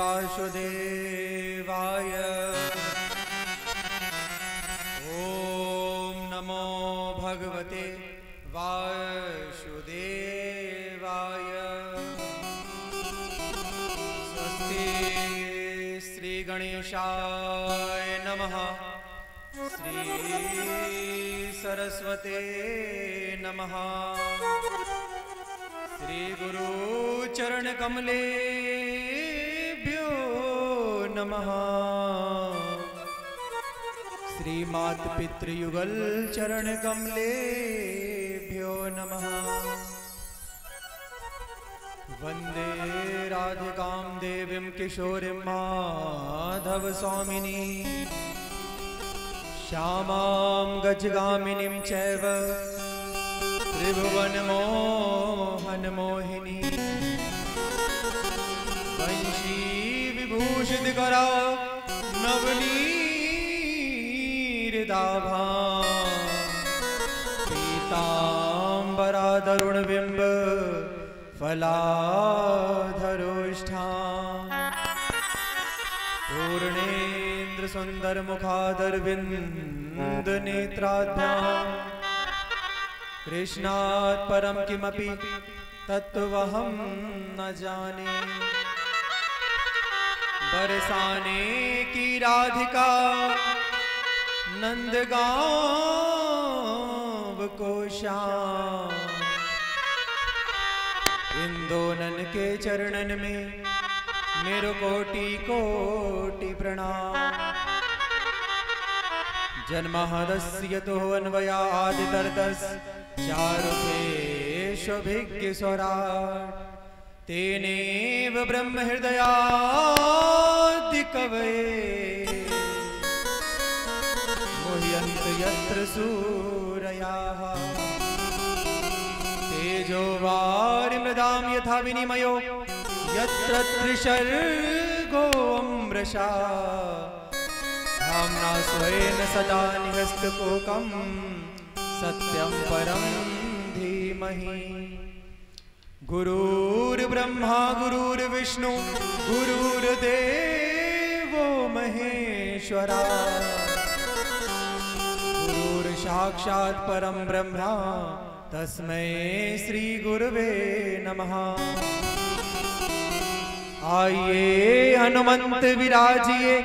वासुदेवाय। ओम नमो भगवते वासुदेवाय। स्वस्ति श्री गणेशाय नमः। श्री सरस्वते नमः। श्री गुरु चरण कमलेभ्यो नमः। श्री मात पितृयुगल चरण कमलेभ्यो नमः। वंदे राधिकां देवीं किशोरीं माधव स्वामिनी। श्यामां गजगामिनीं चैव त्रिभुवन मोहन मोहिनी। वंशी विभूषित करा नवनीरदाभा। पीतांबरा तरुण बिंब फलाधरोष्ठा। पूर्णेन्द्र सुंदर मुखादरविंद नेत्राभ्याम। कृष्णात् परम किमपि तत्त्वहं न जाने। बरसाने की राधिका नंदगांव को श्याम। इन दोनों के चरणन में मेरो कोटि कोटि प्रणाम। जन्मादस्य तो अन्वयादितर्तस् चारुकेष्वभिज्ञ स्वराट्। तेनेव ब्रह्म हृदयादि कवये मुह्यन्ति यत्र सूरयाः। तेजो वारिमृदां यथा विनिमयो यत्र त्रिसर्गो अमृषा। धाम्ना स्वेन सदा निहस्तकोकं सत्यं परं धीमहि। गुरुर्ब्रह्मा गुरुर्विष्णु गुरुर्देवो महेश्वरा। गुरुर्साक्षात् परं ब्रह्मा तस्मै श्री गुरुवे नमः। आइए हनुमंत विराजिए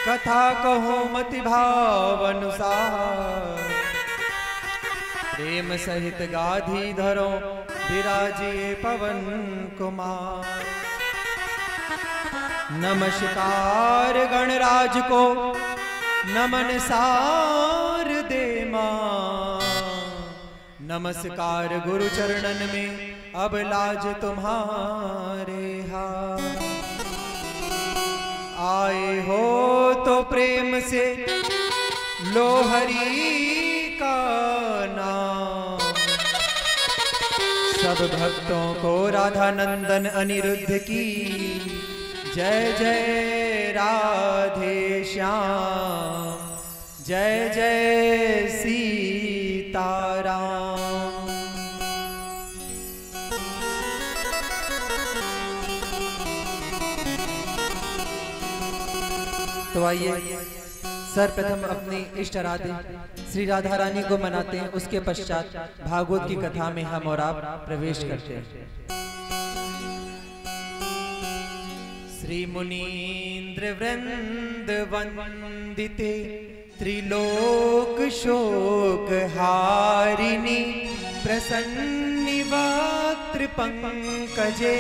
कथा कहो मति भाव अनुसार। प्रेम सहित गाधी धरो विराजिए पवन कुमार। नमस्कार गणराज को नमन सार दे मां। नमस्कार गुरु चरणन में अब लाज तुम्हारे हाथ। आए हो तो प्रेम से लो हरि का नाम। सब भक्तों को राधा नंदन अनिरुद्ध की जय जय राधे श्याम। जय जय सीताराम। तो आइए सर्वप्रथम अपनी इष्ट राधे श्री राधा रानी को मनाते हैं। उसके पश्चात भागवत की कथा में हम और आप प्रवेश करते हैं। श्री मुनीन्द्र वृंद वंदिते त्रिलोक शोक हारिणी। प्रसन्नि वक्त्र पंकजे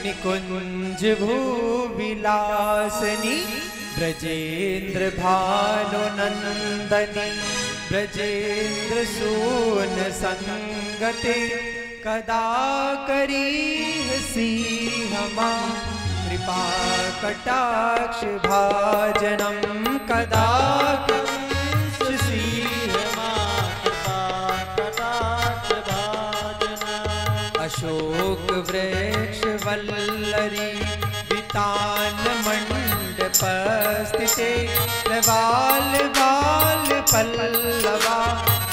निकुंज भूविलासनी। ब्रजेंद्र भानु नंदनी ब्रजेंद्र सून संगते। कदा करीहसि हमा कृपा कटाक्ष भाजनम। कदा करीहसि हमा कृपा कटाक्ष भाजनम। अशोक वृक्ष वल्लरी वितान मंडपस्थिते। प्रवाल बाल पल्लवा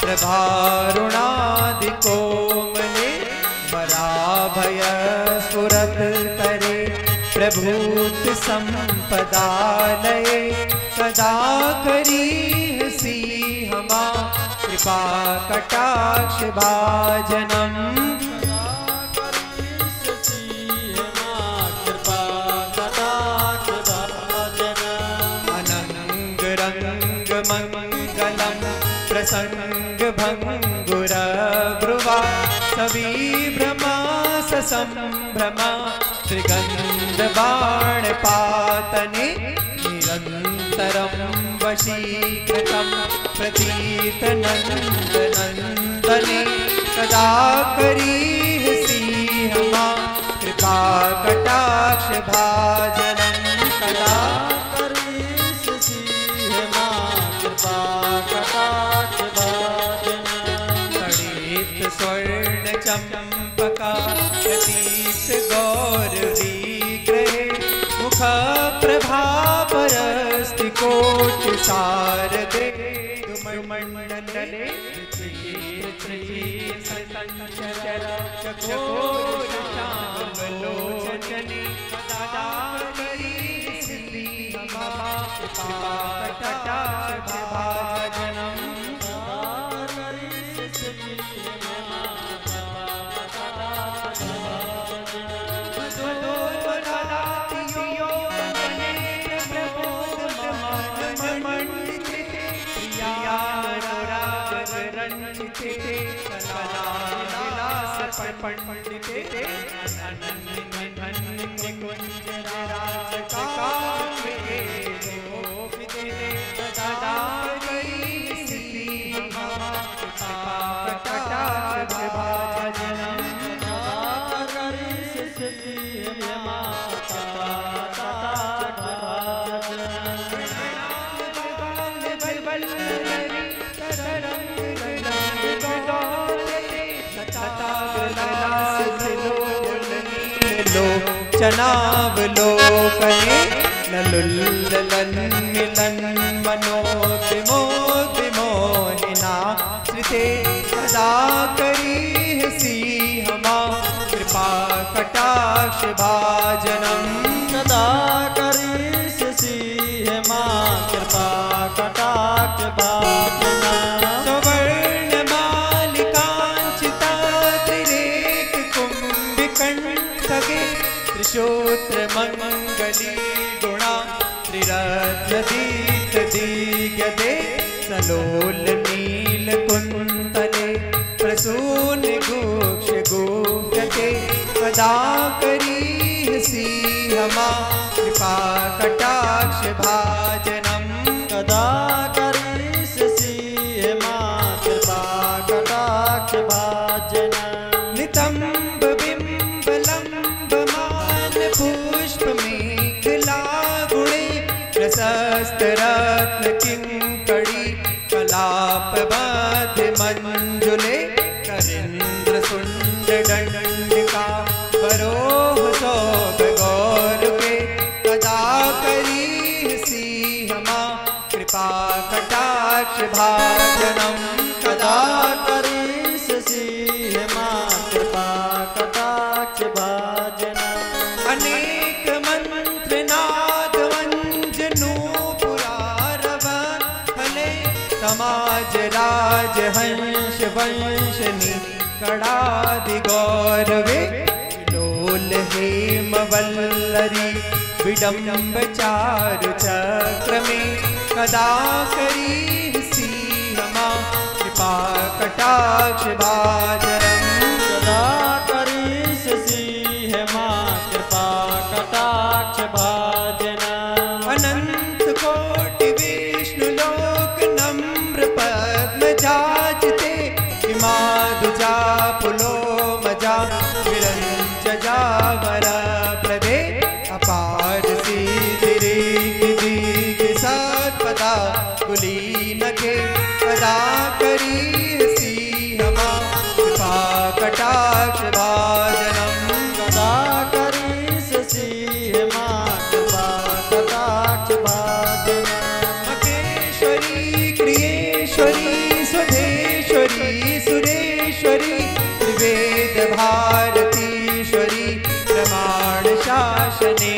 प्रभारुणादि कोमले। वराभय स्फुरत करे प्रभूत संपदालये सदा करी सी हमा कृपा कटाक्ष भाजनम अनंग रंग मंगलम प्रसंग भंगुर ब्रुवा सवी भ्रमा संभ्रमा त्रिगंध बाण पातने निरंतरम वशीकृतम प्रतीत नंद नंदने सदा करीहि हमा कृपा कटाक्ष भाजनम सदा करीहि हमा कृपा कटाक्ष भाजनम तड़ित स्वर्ण चंपका प्रतीत गौरवी ग्रहे मुख प्रभा परस्ति कोट सारदे दुमंडले संचर चकोर श्यामलोचने सदा करीहि हमा कृपा कटाक्ष भाजनम पंडिते अनन्य कुंज राज काव्ये गोपिते सदा करीहि हमा कृपा कटाक्ष भाजनम करीहि हमा कृपा कटाक्ष चनावलोकने ललुल्लन मिलन मनोविमोहिना श्रिते सदा करीहि हमा कृपा कटाक्ष भाजनम सदा करीहि हमा कृपा कटाक्ष भाजनम सवर्ण मालिकांचिता त्रिरेख कुंभिकंठगे त्रिशूत्र मंगली गुणा त्रिरथदीत दीगदे सलोल नील कुंतले प्रसून गुक्ष गुप्यते सदा करीहि हमा कृपा कटाक्ष भाजनम सदा करीहि हमा कृपा कटाक्ष भाजनम नितंब बिंबलम पुष्प मेखला गुणे प्रशस्त रत्न किंकड़ी कलाप बद्ध मंजुले करेंद्र सुंड दंडिका बरोह सौभ गौर के सदा करीहि हमा कृपा कटाक्ष भाजनम सदा करीहि हमा कृपा कटाक्ष भाजनम अनेक मंत्र नाद वंजनूपुरारव फले समाज राज हंस वंशनी कड़ादि गौरवे लोल हेम वल्लरी विडम्ब चारु चक्र में कदा करीहि हमा कृपा कटाक्ष भाजनम सदा करीहि हमा कृपा कटाक्ष भाजनम अनंत कोटि विष्णु लोक नम्र पद्म जाजते हिमादुजा पुलो मजा विरंच जावर प्रदे अपार सीधिरी दीग सत्पदा कुलीन के सदा करीहि हमा कृपा कटाक्ष भाजनम सदा करीहि हमा कृपा कटाक्ष भाजनम महेश्वरी क्रियेश्वरी सुधेश्वरी सुरेश्वरी त्रिवेद भारतीश्वरी प्रमाण शासनेश्वरी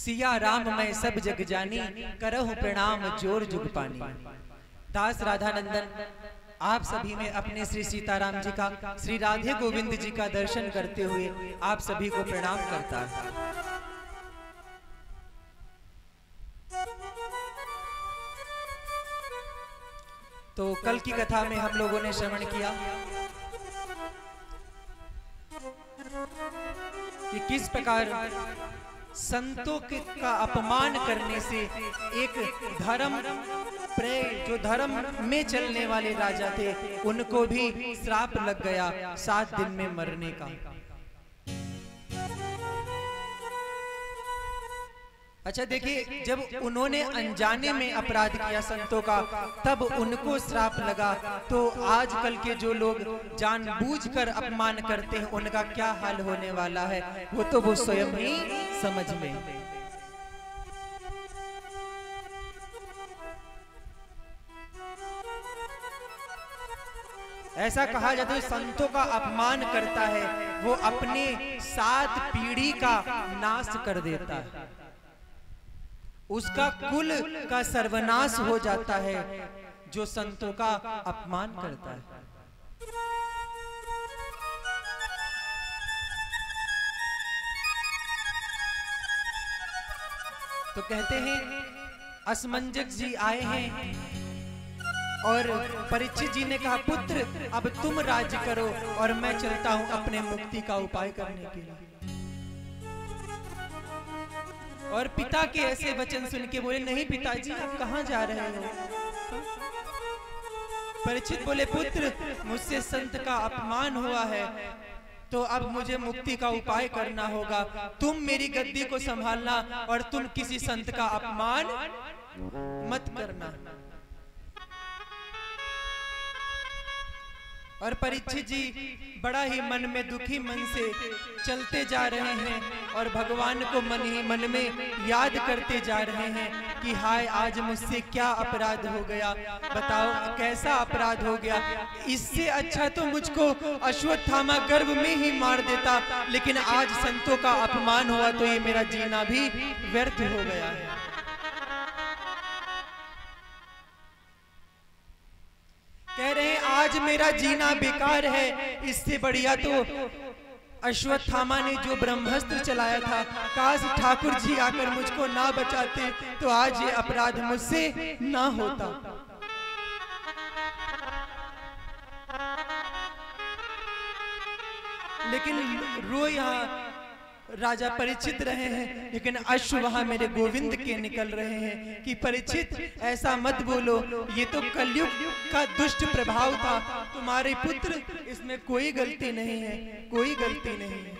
सिया राम मैं सब जग जानी, करहु प्रणाम जोर जुग पानी। दास राधानंदन आप सभी में अपने श्री सीताराम जी का, श्री राधे गोविंद जी का दर्शन करते हुए आप सभी को प्रणाम करता है। तो कल की कथा में हम लोगों ने श्रवण किया कि किस प्रकार संतों का अपमान करने से एक धर्म प्रेय जो धर्म में चलने वाले राजा थे उनको भी श्राप लग गया 7 दिन में मरने का। अच्छा देखिए, जब उन्होंने अनजाने में अपराध किया संतों का, तब उनको श्राप लगा। तो आजकल के जो लोग जानबूझकर अपमान करते हैं उनका क्या हाल होने वाला है वो तो वो स्वयं ही समझ में। ऐसा कहा जाता है संतों का अपमान करता है वो अपने 7 पीढ़ी का नाश कर देता है, उसका कुल का सर्वनाश हो जाता है जो संतों का अपमान करता है। तो कहते हैं असमंजक जी आए हैं और परीक्षित जी ने कहा पुत्र अब तुम राज्य करो और मैं चलता हूं अपने मुक्ति का उपाय करने के लिए। और पिता के ऐसे वचन सुन के बोले नहीं पिताजी आप कहां जा रहे हो। परीक्षित बोले पुत्र मुझसे संत का अपमान हुआ है तो अब मुझे मुक्ति का उपाय करना होगा, तुम मेरी गद्दी को संभालना और तुम किसी संत का अपमान मत करना। और परीक्षित जी बड़ा ही मन में दुखी मन से चलते जा रहे हैं और भगवान को मन ही मन में याद करते जा रहे हैं कि हाय आज मुझसे क्या अपराध हो गया, बताओ कैसा अपराध हो गया। इससे अच्छा तो मुझको अश्वत्थामा गर्भ में ही मार देता, लेकिन आज संतों का अपमान हुआ तो ये मेरा जीना भी व्यर्थ हो गया है। कह रहे हैं आज मेरा जीना बेकार है, इससे बढ़िया तो अश्वत्थामा ने जो ब्रह्मास्त्र चलाया था, काश ठाकुर जी आकर मुझको ना बचाते तो आज ये अपराध मुझसे ना होता। लेकिन रो यहाँ राजा परीक्षित रहे हैं, लेकिन अश्व वहां मेरे गोविंद के निकल रहे हैं कि परीक्षित ऐसा मत बोलो, ये तो कलयुग का दुष्ट प्रभाव था, तुम्हारे पुत्र इसमें कोई गलती नहीं है, कोई गलती नहीं है।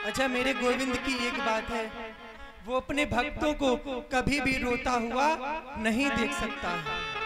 अच्छा मेरे गोविंद की एक बात है, वो अपने भक्तों को कभी भी रोता हुआ नहीं देख सकता है।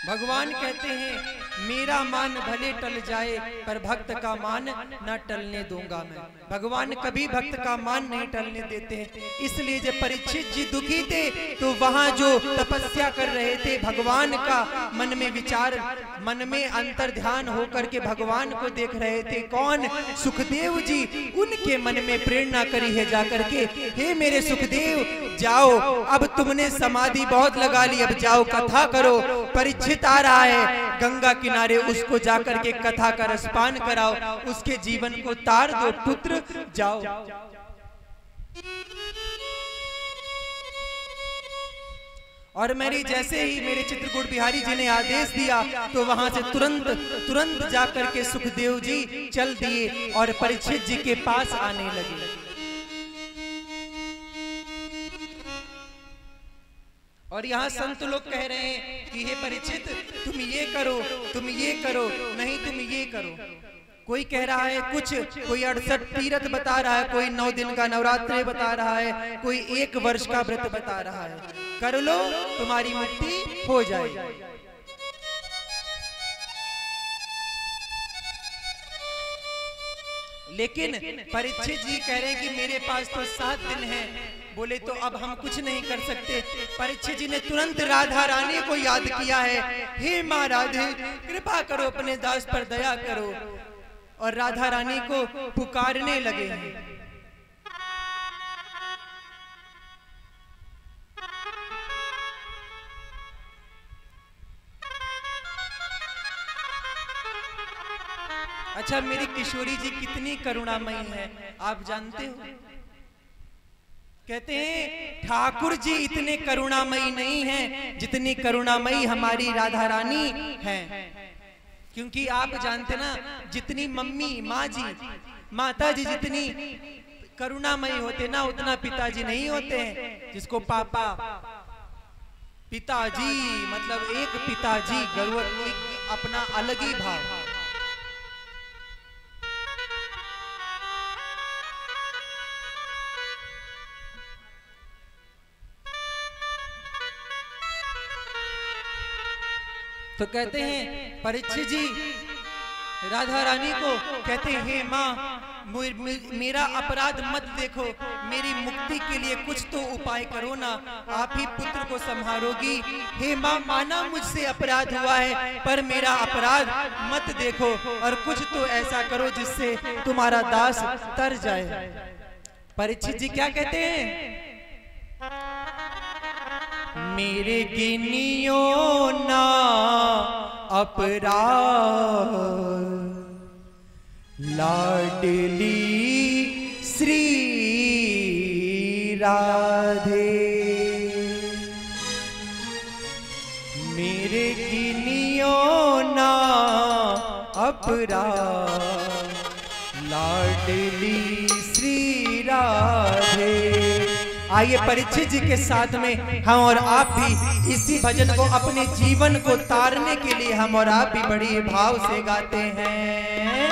भगवान कहते हैं मेरा मान भले टल जाए पर भक्त का मान न टलने दूंगा मैं। भगवान कभी भक्त का मान नहीं टलने देते हैं। इसलिए जब परीक्षित जी दुखी थे तो वहां जो तपस्या कर रहे थे भगवान का मन में विचार, मन में अंतर ध्यान होकर के भगवान को देख रहे थे। कौन? सुखदेव जी। उनके मन में प्रेरणा करी है जाकर के, हे मेरे सुखदेव जाओ, अब तुमने समाधि बहुत लगा ली, अब जाओ कथा करो। परीक्षित आ रहा है गंगा किनारे, उसको जाकर के कथा का रसपान कराओ, उसके जीवन को तार दो पुत्र, जाओ। और मेरी जैसे ही मेरे चित्रकूट बिहारी जी ने आदेश दिया तो वहां से तुरंत जाकर के सुखदेव जी चल दिए और परीक्षित जी के पास आने लगे। और यहाँ संत लोग कह रहे हैं कि हे परीक्षित तुम ये करो, तुम ये करो, नहीं तुम ये करो। कोई कह रहा है कुछ, कोई 68 तीर्थ बता रहा है, कोई 9 दिन का नवरात्रि बता रहा है, कोई 1 वर्ष का व्रत बता रहा है। कर लो तुम्हारी मुक्ति हो जाएगी। लेकिन परीक्षित जी कह रहे हैं कि मेरे पास तो 7 दिन है। बोले तो अब हम कुछ नहीं कर सकते। परीक्षित जी ने तुरंत राधा रानी को याद किया है, हे माँ राधे कृपा करो, अपने दास पर दया करो, और राधा रानी को पुकारने लगे। अच्छा, मेरी किशोरी जी कितनी करुणामयी है आप जानते हो? कहते हैं ठाकुर जी इतने करुणामयी नहीं हैं जितनी करुणामयी हमारी राधा रानी है। क्योंकि आप जानते ना, जितनी मम्मी माँ जी माता जी जितनी करुणामयी होते ना, उतना पिताजी नहीं होते हैं। जिसको पापा पिताजी मतलब एक पिताजी गौरव, एक अपना अलग ही भाव। तो कहते हैं परीक्षित जी राधा रानी को कहते हैं, हे माँ मेरा अपराध मत देखो, मेरी मुक्ति के लिए कुछ तो उपाय करो ना, आप ही पुत्र को संभालोगी। हे माँ माना मुझसे अपराध हुआ है, पर मेरा अपराध मत देखो, और कुछ तो ऐसा करो जिससे तुम्हारा दास तर जाए। परीक्षित जी क्या कहते हैं? मेरे गिनियो ना अपराध, लाडली श्री राधे। मेरे गिनियो ना अपराध, लाडली श्री राधे। आइए परीक्षित जी के साथ में हम और आप भी इसी भजन को अपने जीवन को तारने के लिए हम और आप भी बड़ी भाव से गाते हैं।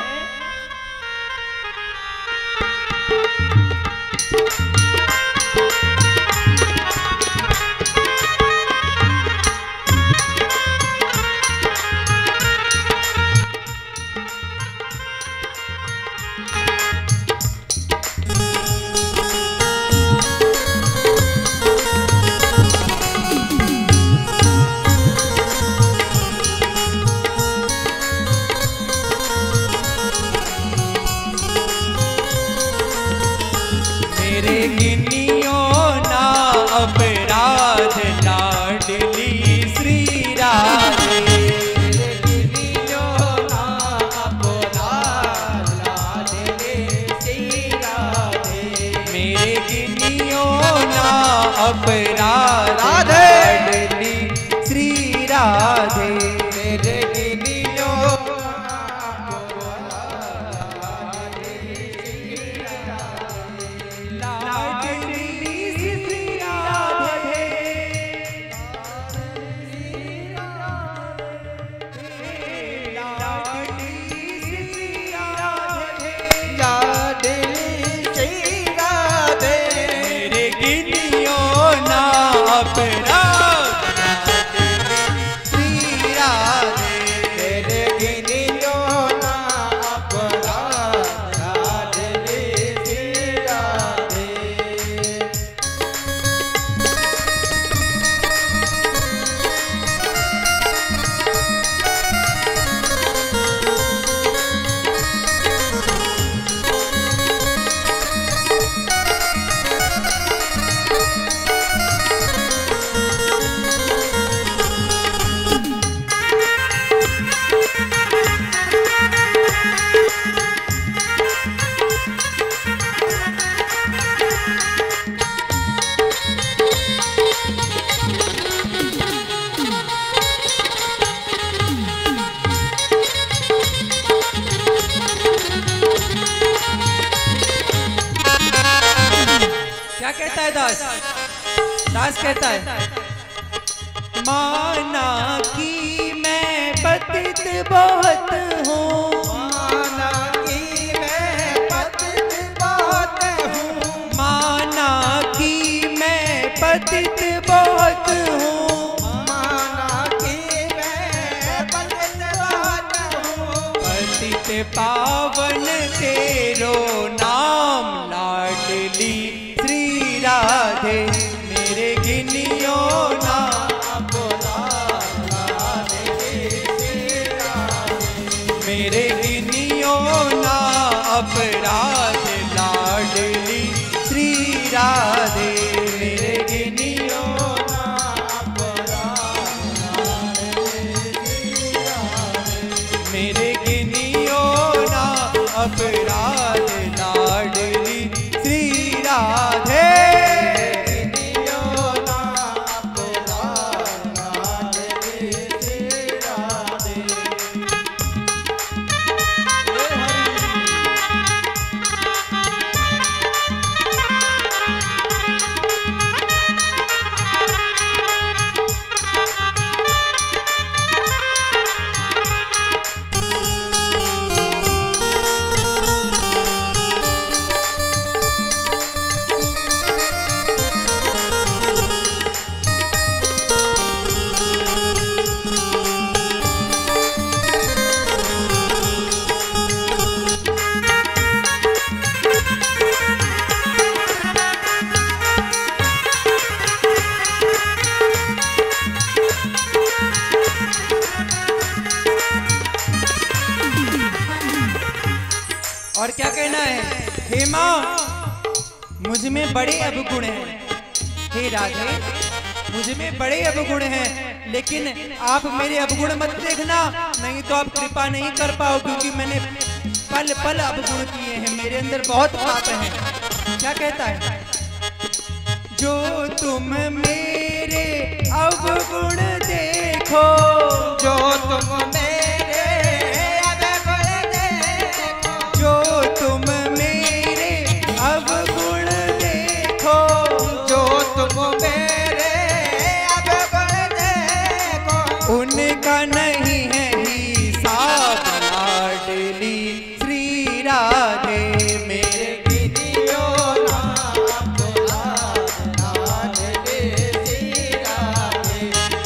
दास कहता है, माना कि मैं पतित बहुत हूँ, माना कि मैं पतित बहुत हूँ, माना कि मैं पतित बहुत हूँ, माना कि मैं पतित बहुत हूँ, पतित पावन तेरो लाडली श्री राधे मेरे गिनियो ना मेरे गिनियो ना अपराध लाडली श्री राधे मेरे गिनियो ना अपराध मेरे गिनियो ना अपराध लाडली श्री राधे और क्या कहना है? हे माँ मुझ में बड़े अवगुण हैं। हे राधे मुझ में बड़े अवगुण हैं, लेकिन आप मेरे अवगुण मत देखना, नहीं तो आप कृपा नहीं कर पाओ, क्योंकि मैंने पल पल अवगुण किए हैं, मेरे अंदर बहुत पाप हैं। क्या कहता है? जो तुम मेरे अवगुण देखो, जो तुम उनका नहीं है हिसाब लाडली श्री राधे मेरे गिनियो ना अपराध लाडली श्री राधे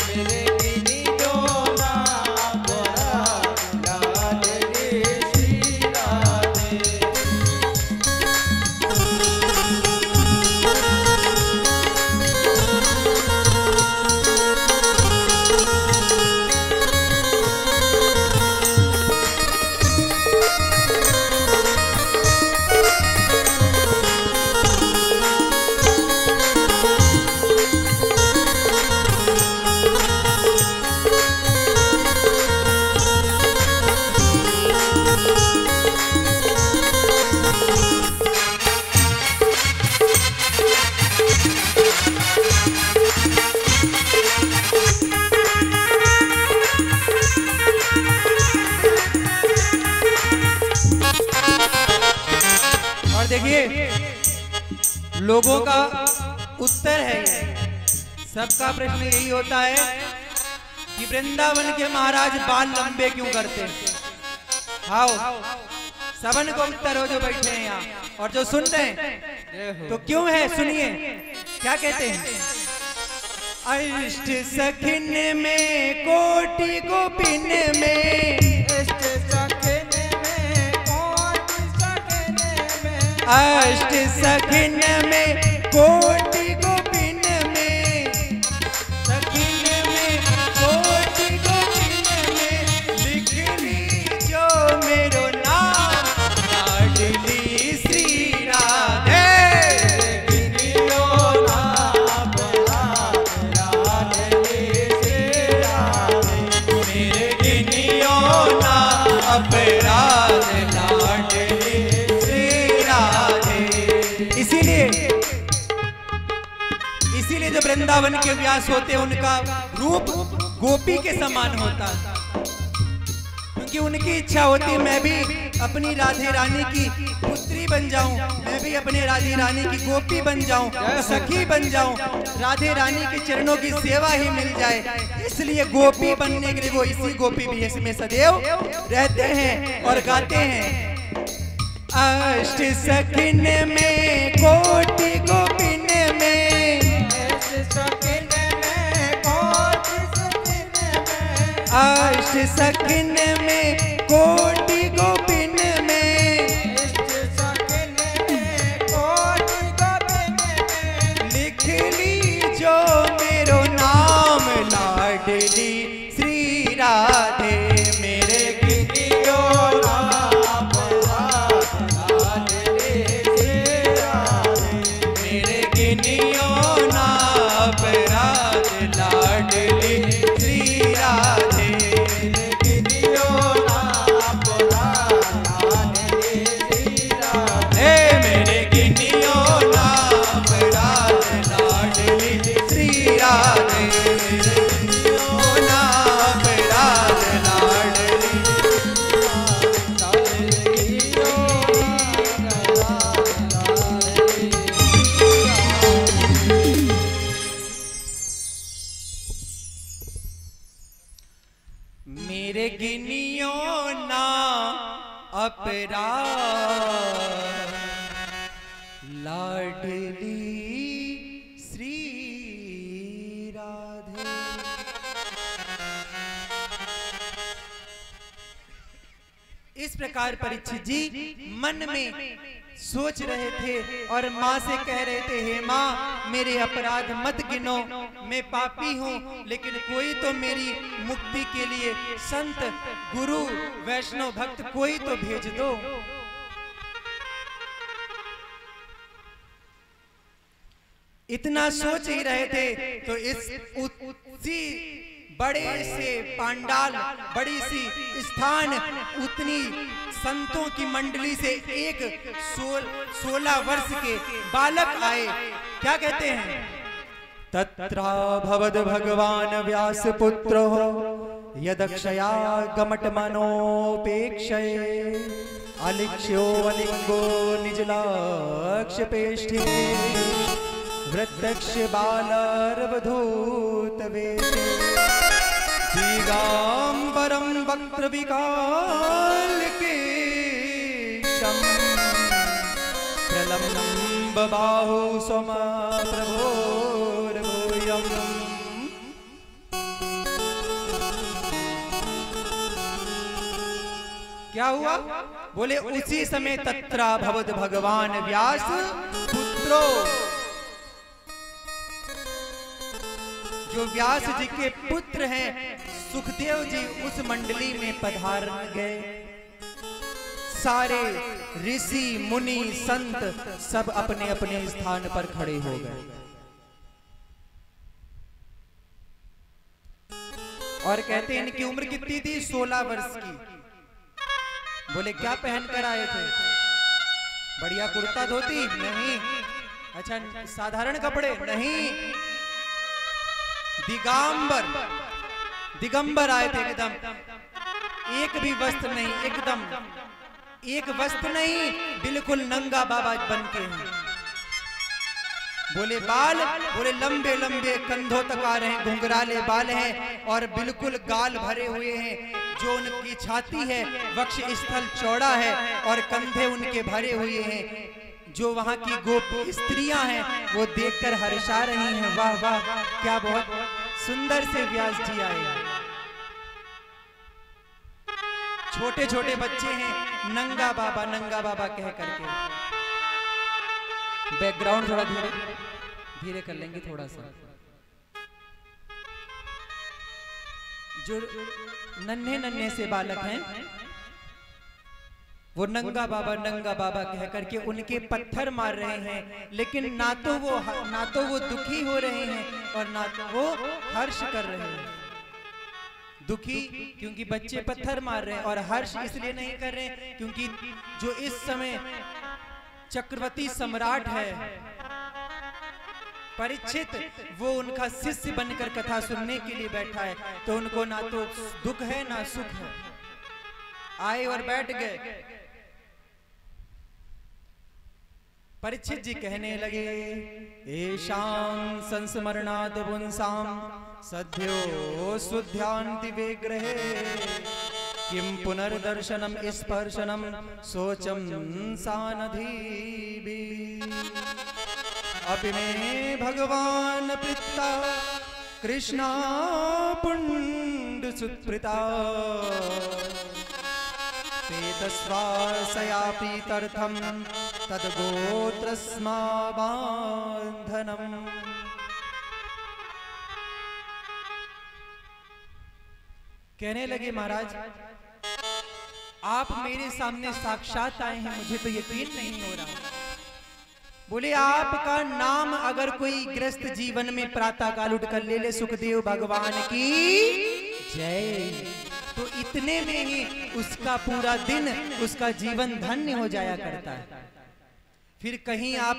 मेरे गिनियो ना अपराध लाडली श्री राधे। देखिए लोगों का उत्तर है, सबका प्रश्न यही होता है कि वृंदावन के महाराज बाल लंबे क्यों करते हैं। आओ सबन को उत्तर हो जो बैठे हैं यहाँ और जो सुन रहे हैं, तो क्यों है सुनिए क्या कहते हैं। अष्ट सखिन में कोटि गोपिन में, अष्ट सखिन में कोटि गोपिन में, सखिन में कोटि गोपिन में लिखनी जो मेरो नाम लाडली श्री राधे गिनियो ना अपराध लाडली श्री राधे मेरे गिनियो ना अपराध लाडली। इसीलिए जो वृंदावन के व्यास होते हैं उनका रूप गोपी के समान होता है, क्योंकि उनकी इच्छा होती है मैं भी अपनी राधे रानी की पुत्री बन जाऊं, मैं भी अपने राधे रानी की गोपी बन जाऊं, सखी बन जाऊं, राधे रानी के चरणों की सेवा ही मिल जाए। इसलिए गोपी बनने के लिए वो इसी गोपी वेश में सदैव रहते हैं और गाते हैं। अष्ट सखिन में कोटि गोपिन में, अष्ट सखिन में कोटि गोपिन में, बैठेली श्री राधे। इस प्रकार परीक्षित जी मन में सोच रहे थे और माँ से कह रहे थे, हे माँ मेरे अपराध मत गिनो, मैं पापी हूँ, लेकिन कोई तो मेरी मुक्ति के लिए संत गुरु वैष्णव भक्त कोई तो भेज दो। इतना सोच ही रहे थे तो उसी बड़े से पांडाल, बड़ी सी स्थान, उतनी संतों की मंडली से एक 16 वर्ष के बालक आए। क्या कहते हैं? तत्रा भवद भगवान व्यास पुत्र हो यदक्षया गमट मनोपेक्षये अलिक्ष्यो अलिंगो निजलाक्ष पेष्ठे वृद्धक्ष बालर्वधूत वेशे दिगंबरम वक्त्र विकाल केशम प्रलम्ब बाहु सोम प्रभोर्भूयम्। क्या हुआ? बोले उसी समय तत्रा भवद भगवान व्यास पुत्रो, जो व्यास जी के पुत्र हैं सुखदेव जी उस मंडली में पधार गए। सारे ऋषि मुनि संत सब अपने अपने स्थान पर खड़े हो गए और कहते हैं इनकी उम्र कितनी थी? 16 वर्ष की। बोले क्या पहन कर आए थे? बढ़िया कुर्ता धोती? नहीं। अच्छा साधारण कपड़े? नहीं। दिगंबर आए थे एकदम, एक भी वस्त्र नहीं, एकदम एक वस्त्र नहीं, बिल्कुल नंगा बाबा बन के हैं। बोले बाल? बोले लंबे लंबे कंधों तक आ रहे हैं, घुंघराले बाल हैं और बिल्कुल गाल भरे हुए हैं। जो उनकी छाती है वक्ष स्थल चौड़ा है और कंधे उनके भरे हुए हैं। जो वहां की गोप स्त्रियां हैं वो देखकर हर्षा रही हैं, वाह वाह क्या बहुत सुंदर से व्यास जी आए। छोटे छोटे बच्चे हैं, नंगा बाबा कह करके। बैकग्राउंड थोड़ा धीरे कर लेंगे थोड़ा सा। जो नन्हे नन्हे से बालक हैं वो नंगा बाबा कह करके उनके पत्थर मार रहे हैं, लेकिन ना तो वो दुखी हो रहे हैं और ना तो वो हर्ष कर रहे हैं। दुखी क्योंकि बच्चे पत्थर मार रहे हैं और हर्ष इसलिए नहीं कर रहे हैं क्योंकि जो इस समय चक्रवर्ती सम्राट है परीक्षित, वो उनका शिष्य बनकर कथा सुनने के लिए बैठा है, तो उनको ना तो दुख है ना सुख है। आए और बैठ गए। परीक्षित जी कहने लगे, एशां संस्मरणात् पुंसां सद्यो सुध्यांति विग्रहे किं पुनर्दर्शनम स्पर्शनम सोचम सानधीभि अपि मे भगवान प्रीता कृष्णा पुण्ड सुत्प्रीता पेतस्वासयापीतर्थं तद्गोत्रस्मा बान्धनम्। कहने लगे महाराज आप मेरे सामने साक्षात आए हैं, मुझे तो यकीन नहीं हो रहा। बोले आपका नाम अगर कोई ग्रस्त जीवन में प्रातः काल उठकर ले ले सुखदेव भगवान की जय, तो इतने में ही उसका पूरा दिन, उसका जीवन धन्य हो जाया करता है। फिर कहीं आप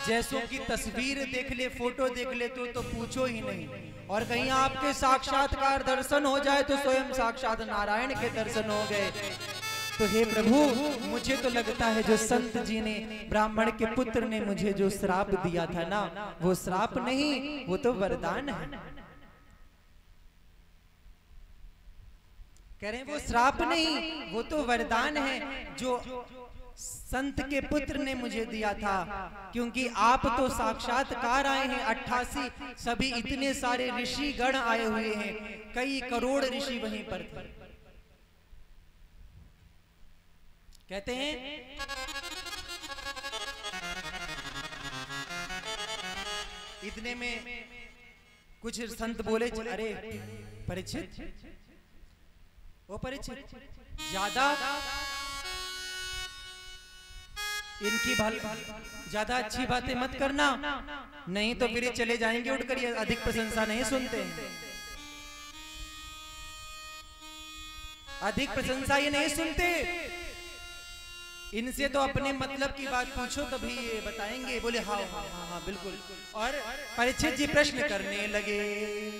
जैसों की तस्वीर देख ले, फोटो देख ले तो पूछो ही नहीं, और कहीं आपके साक्षात्कार दर्शन हो जाए तो स्वयं साक्षात नारायण के दर्शन हो गए। तो हे प्रभु, मुझे तो लगता है जो संत जी ने, ब्राह्मण के पुत्र ने मुझे जो श्राप दिया था ना, वो श्राप नहीं, वो तो वरदान है। कह रहे हैं वो श्राप नहीं, वो तो वरदान है। जो संत के पुत्र ने मुझे दिया था, क्योंकि आप तो साक्षात्कार आए हैं 88, सभी इतने सारे ऋषि गण आए हुए हैं, कई करोड़ ऋषि वहीं पर थे। कहते हैं इतने में कुछ संत बोले, अरे परीक्षित, ओ परीक्षित, ज्यादा इनकी ज्यादा अच्छी बातें मत करना, नहीं तो फिर चले जाएंगे उठकर, ये अधिक प्रशंसा नहीं सुनते, अधिक प्रशंसा ये नहीं सुनते, इनसे तो अपने मतलब की बात पूछो तभी ये बताएंगे। बोले हाँ हाँ हाँ हाँ बिल्कुल। और परीक्षित जी प्रश्न करने लगे।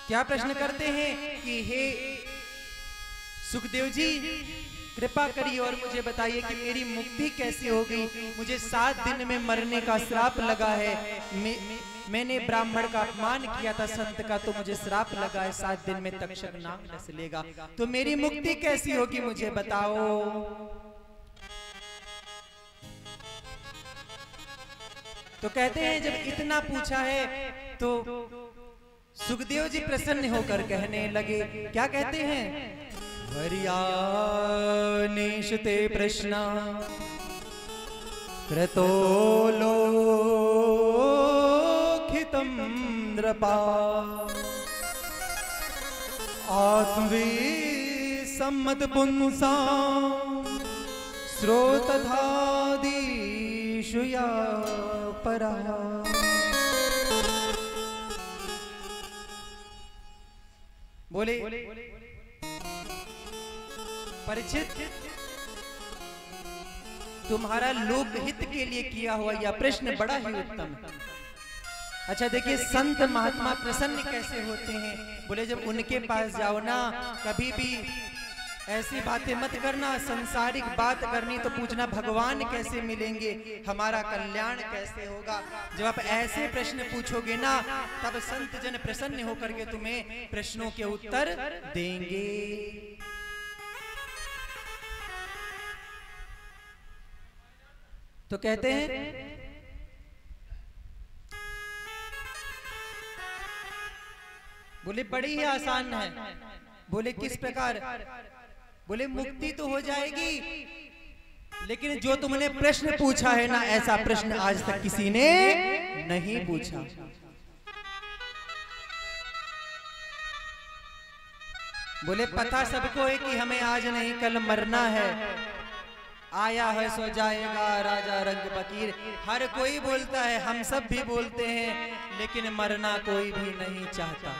क्या प्रश्न करते हैं कि हे सुखदेव जी, कृपा करिए और मुझे बताइए कि मेरी मुक्ति कैसी होगी। मुझे 7 दिन में मरने का श्राप लगा है। मैंने ब्राह्मण का अपमान किया था संत का, तो मुझे श्राप लगा है 7 दिन में तक्षक नाग डस लेगा। तो मेरी मुक्ति कैसी होगी मुझे बताओ। तो कहते हैं जब इतना पूछा है तो सुखदेव जी प्रसन्न होकर कहने लगे। क्या कहते हैं? वर्यानिशते प्रश्न कृतो लोकितं नृपा आत्मविसम्मत पुंसा श्रोतधादिषु या परा। बोले परीक्षित, तुम्हारा लोकहित के लिए किया हुआ यह प्रश्न बड़ा ही उत्तम है। अच्छा देखिए, संत महात्मा प्रसन्न कैसे होते हैं। बोले जब उनके पास जाओ ना, कभी भी ऐसी बातें मत करना, संसारिक बात करनी तो पूछना भगवान कैसे मिलेंगे, हमारा कल्याण कैसे होगा। जब आप ऐसे प्रश्न पूछोगे ना, तब संत जन प्रसन्न होकर के तुम्हें प्रश्नों के उत्तर देंगे। तो कहते हैं बोले बड़ी ही आसान है। बोले किस प्रकार? बोले मुक्ति तो हो जाएगी, लेकिन जो तुमने प्रश्न पूछा है ना, ऐसा प्रश्न आज तक किसी ने नहीं पूछा। बोले पता सबको है कि हमें आज नहीं कल मरना है। आया है सो जाएगा राजा रंग फकीर, हर कोई बोलता है, हम सब भी बोलते हैं, लेकिन मरना कोई भी नहीं चाहता।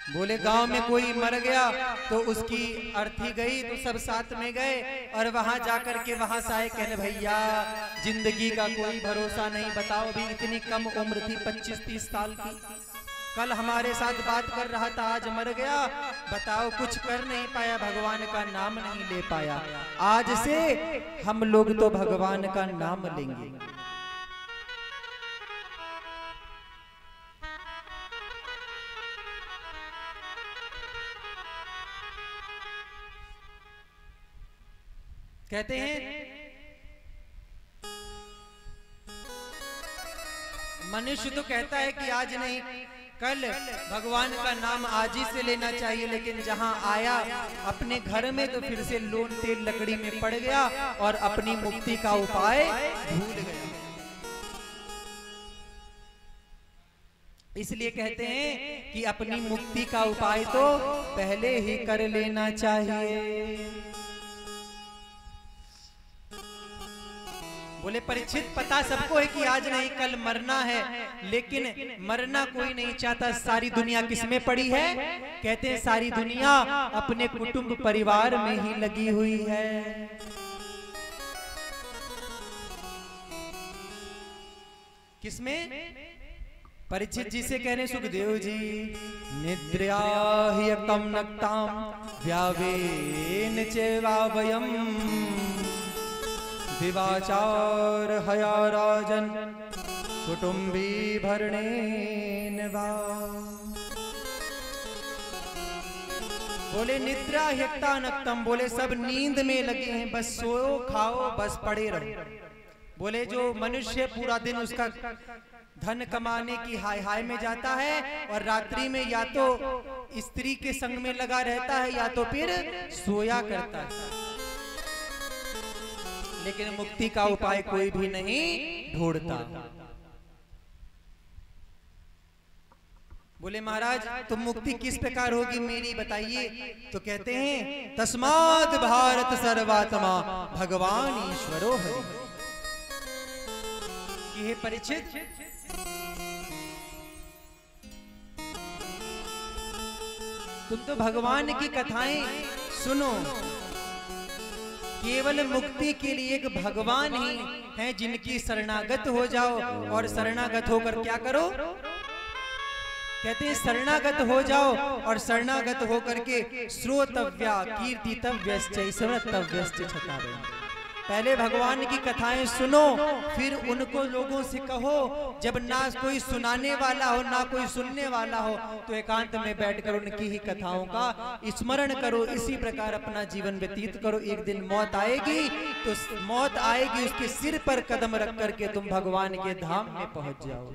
बोले गांव में कोई मर गया तो उसकी अर्थी गई तो सब साथ में गए, और वहां जाकर के वहां से आए, कहने भैया जिंदगी का कोई भरोसा नहीं, बताओ अभी इतनी कम उम्र थी 25-30 साल की, कल हमारे साथ बात कर रहा था, आज मर गया, बताओ कुछ कर नहीं पाया, भगवान का नाम नहीं ले पाया। आज से हम लोग तो भगवान का नाम लेंगे। कहते हैं मनुष्य तो कहता है कि आज नहीं कल भगवान का नाम आज ही से लेना चाहिए, लेकिन जहां आया अपने घर में तो फिर से लोन तेल लकड़ी में पड़ गया और अपनी मुक्ति का उपाय भूल गया। इसलिए कहते हैं कि अपनी मुक्ति का उपाय तो पहले ही कर लेना चाहिए। बोले परीक्षित पता सबको है कि आज नहीं कल मरना है, लेकिन मरना कोई नहीं चाहता। सारी दुनिया किसमें पड़ी है? कहते हैं सारी दुनिया अपने कुटुंब परिवार में ही लगी हुई है। किसमें? परीक्षित जी से कह रहे सुखदेव जी, निद्रया ह्यक्तं नक्तां व्यावेन चैवा वयम् दिवाचार हया राजन कुटुंबी भरणेन वा। बोले निद्रा ह्यक्ता नक्तम, बोले सब नींद में लगे हैं, बस सोओ खाओ बस पड़े रहो। बोले जो मनुष्य पूरा दिन उसका धन कमाने की हाय हाय में जाता है और रात्रि में या तो स्त्री के संग में लगा रहता है या तो फिर सोया करता है, लेकिन मुक्ति का उपाय कोई भी नहीं ढूंढता। बोले महाराज तुम मुक्ति किस प्रकार होगी मेरी बताइए। तो कहते हैं तस्माद भारत सर्वात्मा भगवान ईश्वरो हरि। ये परिचित तुम तो भगवान की कथाएं सुनो, केवल मुक्ति के लिए एक भगवान ही हैं जिनकी शरणागत हो जाओ। और शरणागत होकर क्या करो, कहते हैं शरणागत हो जाओ और शरणागत होकर के श्रोतव्या कीर्तितव्यश्च स्मृतव्यश्च छतावे। पहले भगवान की कथाएं सुनो, फिर उनको लोगों से कहो। जब ना कोई सुनाने वाला हो ना कोई सुनने वाला हो तो एकांत में बैठकर उनकी ही कथाओं का स्मरण करो। इसी प्रकार अपना जीवन व्यतीत करो। एक दिन मौत आएगी तो मौत आएगी, उसके सिर पर कदम रख करके तुम भगवान के धाम में पहुंच जाओ।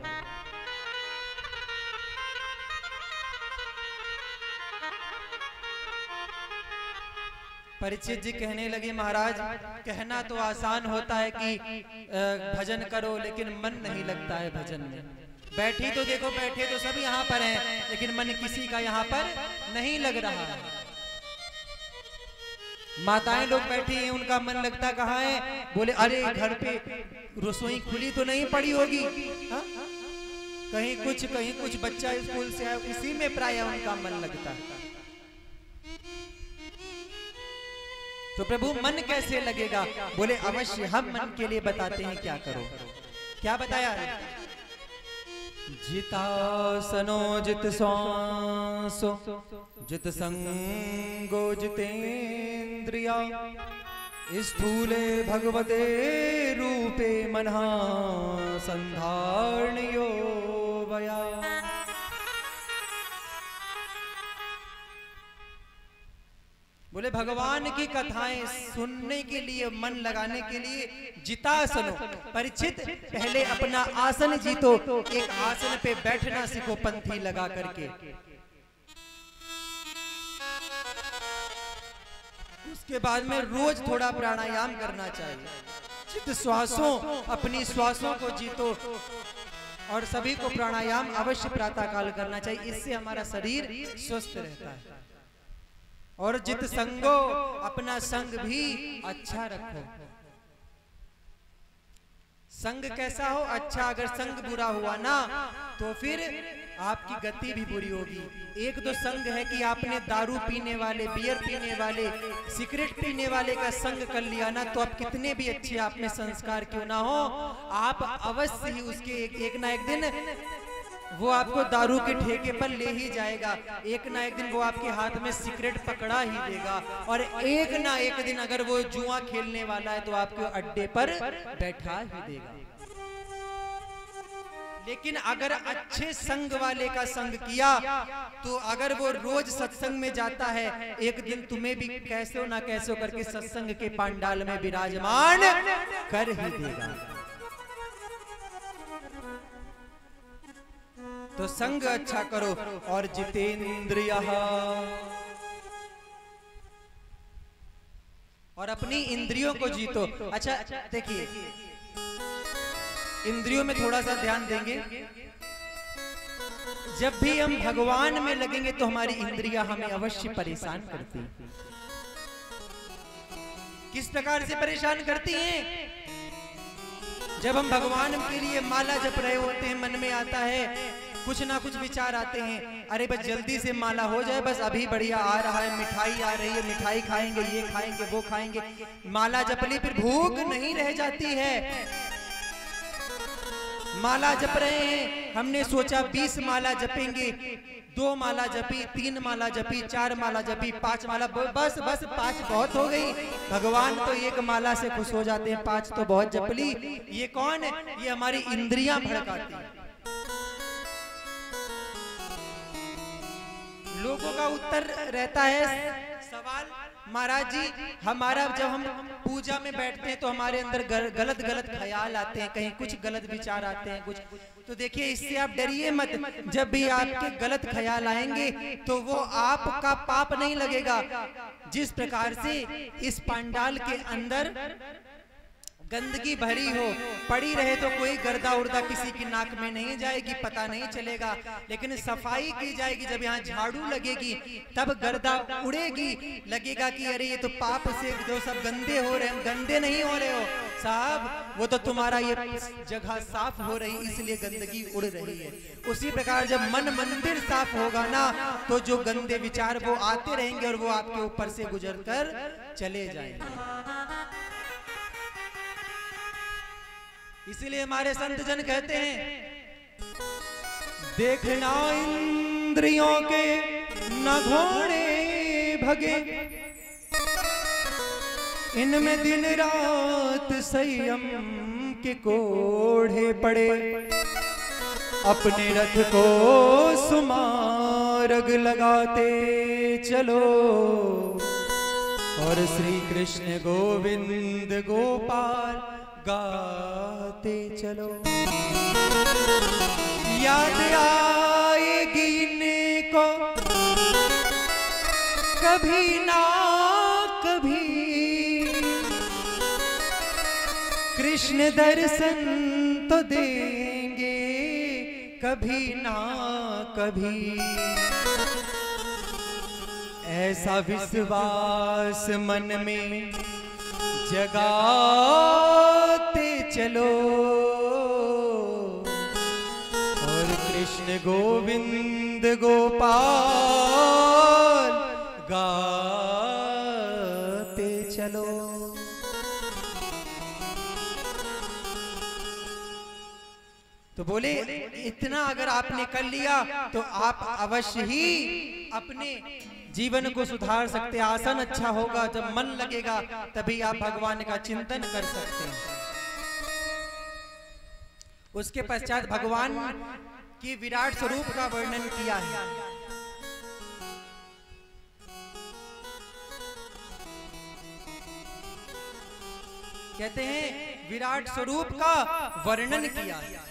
परीक्षित जी कहने लगे महाराज कहना तो आसान होता है कि भजन करो, लेकिन मन नहीं लगता है भजन में। बैठी तो देखो, बैठे तो सब यहाँ पर हैं, लेकिन मन किसी का यहाँ पर नहीं लग रहा है। माताएं लोग बैठी हैं, उनका मन लगता कहाँ है। बोले अरे घर पे रसोई खुली तो नहीं पड़ी होगी, हा? कहीं कुछ बच्चा स्कूल से आया, इसी में प्राय उनका मन लगता है। तो प्रभु मन कैसे लगेगा। बोले अवश्य हम मन के लिए बताते हैं क्या करो। क्या बताया है, जितासनो जित श्वासो जित संगो जितेन्द्रिया स्थूले भगवते रूपे मनः संधारणयो वया। बोले भगवान की कथाएं सुनने के लिए, मन लगाने के लिए जितासनो। परिचित पहले अपना आसन जीतो, एक आसन पे बैठना सीखो पंथी लगा करके। उसके बाद में रोज थोड़ा प्राणायाम करना चाहिए। चित श्वासों, अपनी श्वासों को जीतो और सभी को प्राणायाम अवश्य प्रातः काल करना चाहिए। इससे हमारा शरीर स्वस्थ रहता है। और जित संगो, अपना संग भी अच्छा रखो। संग कैसा हो, अच्छा। अगर संग बुरा हुआ ना तो फिर आपकी गति भी बुरी होगी। एक तो संग है कि आपने दारू पीने वाले, बियर पीने वाले, सिगरेट पीने वाले का संग कर लिया ना, तो आप कितने भी अच्छे आप में संस्कार क्यों ना हो, आप अवश्य ही उसके एक ना एक दिन वो आपको दारू के ठेके पर ले ही जाएगा। एक ना एक दिन वो आपके हाथ में सिगरेट पकड़ा ही देगा। और एक ना एक दिन अगर वो जुआ खेलने वाला है तो आपके अड्डे पर बैठा ही देगा। लेकिन अगर अच्छे संग वाले का संग किया तो अगर वो रोज सत्संग में जाता है, एक दिन तुम्हें भी कैसे हो ना कैसे हो करके सत्संग के पंडाल में विराजमान कर ही देगा। तो संग अच्छा करो। और जितेंद्रियः, और अपनी इंद्रियों को जीतो। अच्छा देखिए, इंद्रियों में थोड़ा सा ध्यान देंगे। जब भी हम भगवान में लगेंगे तो हमारी इंद्रियां हमें अवश्य परेशान करती हैं। किस प्रकार से परेशान करती हैं? जब हम भगवान के लिए माला जप रहे होते हैं, मन में आता है कुछ ना कुछ विचार आते हैं, अरे बस जल्दी से माला हो जाए, बस अभी बढ़िया आ रहा है, मिठाई आ रही है, मिठाई खाएंगे, ये खाएंगे, वो खाएंगे। माला जप ली, फिर भूख नहीं रह जाती है। माला जप रहे हैं, हमने सोचा 20 माला जपेंगे, 2 माला जपी, 3 माला जपी, 4 माला जपी, 5 माला, बस 5 बहुत हो गई। भगवान तो 1 माला से खुश हो जाते हैं, 5 तो बहुत जप ली। ये कौन है? ये हमारी इंद्रियां भड़काती हैं। लोगों का उत्तर रहता है सवाल, महाराज जी हमारा जब हम पूजा में बैठते हैं तो हमारे अंदर गलत गलत ख्याल आते हैं, कहीं कुछ गलत विचार आते हैं कुछ। तो देखिए इससे आप डरिए मत, जब भी आपके गलत ख्याल आएंगे तो वो आपका पाप नहीं लगेगा। जिस प्रकार से इस पंडाल के अंदर गंदगी भरी हो पड़ी रहे तो कोई गर्दा उर्दा किसी की नाक में नहीं जाएगी, पता नहीं चलेगा। लेकिन सफाई की जाएगी, जब यहाँ झाड़ू लगेगी तब गर्दा उड़ेगी, लगेगा कि अरे ये तो पाप से जो सब गंदे हो रहे हैं, गंदे नहीं हो रहे हो साहब, वो तो तुम्हारा ये जगह साफ हो रही इसलिए गंदगी उड़ रही है। उसी प्रकार जब मन मंदिर साफ होगा ना तो जो गंदे विचार वो आते रहेंगे और वो आपके ऊपर से गुजर कर चले जाएंगे। इसीलिए हमारे संत जन कहते हैं, देखना इंद्रियों के न घोड़े भगे, इनमें दिन रात संयम के कोढ़े पड़े, अपने रथ को सुमार्ग लगाते चलो, और श्री कृष्ण गोविंद गोपाल गाते चलो। याद आएगी इनको कभी ना कभी, कृष्ण दर्शन तो देंगे कभी ना कभी, ऐसा विश्वास मन में जगाते चलो, और कृष्ण गोविंद गोपाल गाते चलो। तो बोले इतना अगर आपने कर लिया तो आप अवश्य ही अपने जीवन को सुधार सकते हैं। आसन अच्छा होगा, जब मन लगेगा तभी आप भगवान का चिंतन कर सकते हैं। उसके पश्चात भगवान की विराट स्वरूप का वर्णन किया है। कहते हैं विराट स्वरूप का वर्णन किया है।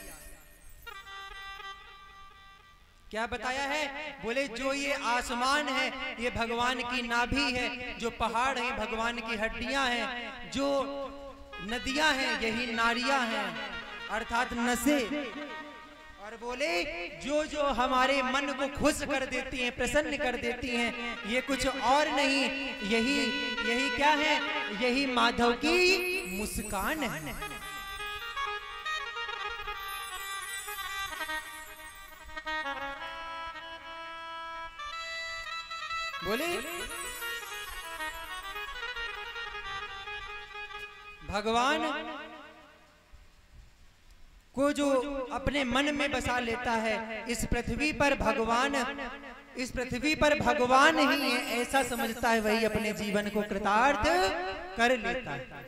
क्या बताया है? बोले जो ये आसमान है ये भगवान की नाभि है, जो पहाड़ है भगवान की हड्डियां हैं, जो नदियां हैं यही नारियां हैं अर्थात नसें। और बोले जो जो हमारे मन को खुश कर देती हैं, प्रसन्न कर देती हैं, ये कुछ और नहीं, यही क्या है? यही माधव की मुस्कान है। बोले भगवान को जो अपने मन में बसा लेता है, इस पृथ्वी पर भगवान ही है ऐसा समझता है, वही अपने जीवन को कृतार्थ कर लेता है।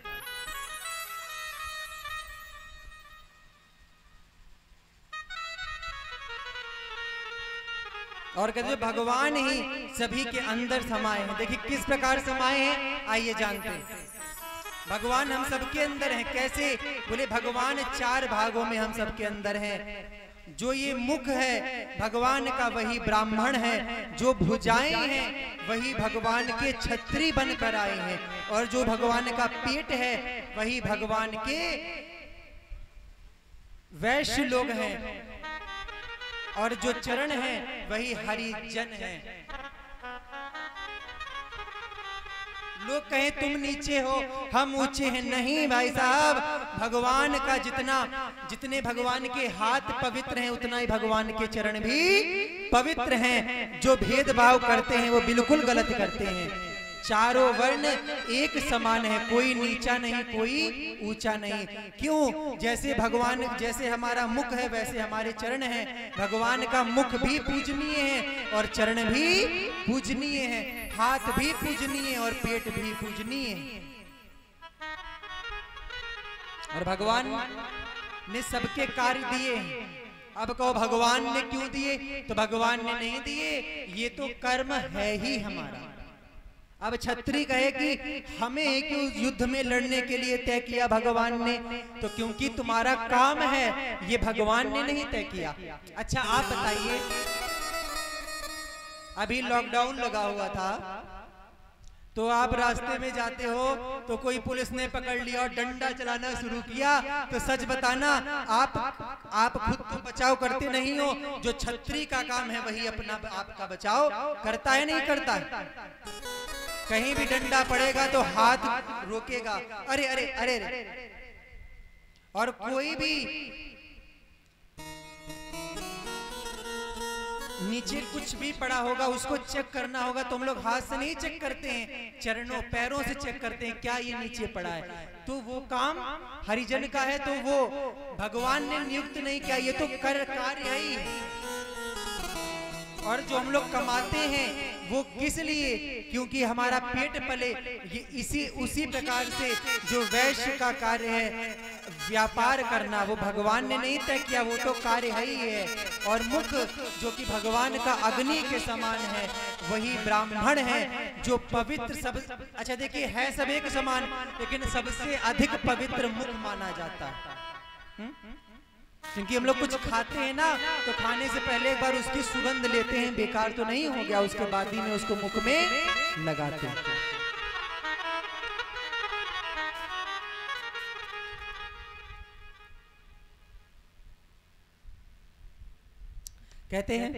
और कहते हैं भगवान ही सभी के अंदर समाये हैं। देखिए किस प्रकार समाये हैं, आइए जानते हैं। भगवान हम सबके अंदर हैं। कैसे? बोले भगवान 4 भागों में हम सबके अंदर हैं। जो ये मुख है भगवान का वही ब्राह्मण है, जो भुजाएं हैं वही भगवान के छत्री बनकर आए हैं, और जो भगवान का पेट है वही भगवान के वैश्य लोग हैं, और जो चरण है वही हरिजन है। लोग कहें तुम नीचे हो हम ऊंचे हैं, नहीं भाई साहब, भगवान का जितने भगवान के हाथ पवित्र हैं उतना ही भगवान के चरण भी पवित्र हैं। जो भेदभाव करते हैं वो बिल्कुल गलत करते हैं। चारों वर्ण एक समान है, कोई नीचा नहीं कोई ऊंचा नहीं। क्यों? जैसे हमारा मुख है वैसे हमारे चरण हैं। भगवान का मुख भी पूजनीय है और चरण भी पूजनीय है, हाथ भी पूजनीय और पेट भी पूजनीय है। और भगवान ने सबके कार्य दिए हैं। अब कहो भगवान ने क्यों दिए, तो भगवान ने नहीं दिए, ये तो कर्म है ही हमारा। अब छत्री कहे कि हमें क्यों युद्ध में लड़ने के लिए तय किया भगवान ने, तो क्योंकि तुम्हारा काम है, ये भगवान ने नहीं तय किया। अच्छा आप बताइए, अभी लॉकडाउन लगा हुआ था, तो आप रास्ते में जाते हो तो कोई पुलिस ने पकड़ लिया और डंडा चलाना शुरू किया, तो सच बताना आप खुद तो बचाव करते नहीं हो, जो छत्री का काम है वही अपना आपका बचाव करता है, नहीं करता है? कहीं भी डंडा पड़ेगा तो हाथ रोकेगा, अरे अरे अरे, अरे। और कोई भी नीचे कुछ भी पड़ा होगा उसको चेक करना होगा, तो हम लोग हाथ से नहीं चेक करते हैं, चरणों पैरों से चेक करते हैं क्या ये नीचे पड़ा है। तो वो काम हरिजन का है, तो वो भगवान ने नियुक्त नहीं किया, ये तो कार्य ही है। और जो हम लोग कमाते हैं वो किस लिए, क्योंकि हमारा पेट पले, ये उसी प्रकार से जो वैश्य का कार्य है व्यापार करना, वो भगवान ने नहीं तय किया, वो तो कार्य है ही है। और मुख जो कि भगवान का अग्नि के समान है, वही ब्राह्मण है जो पवित्र सब। अच्छा देखिए, है सब एक समान, लेकिन सबसे अधिक पवित्र मुख माना जाता है। क्योंकि हम लोग कुछ खाते हैं ना, तो खाने से पहले एक बार उसकी सुगंध लेते हैं, बेकार तो नहीं हो गया, उसके बाद ही में उसको मुख में लगाते हैं। कहते हैं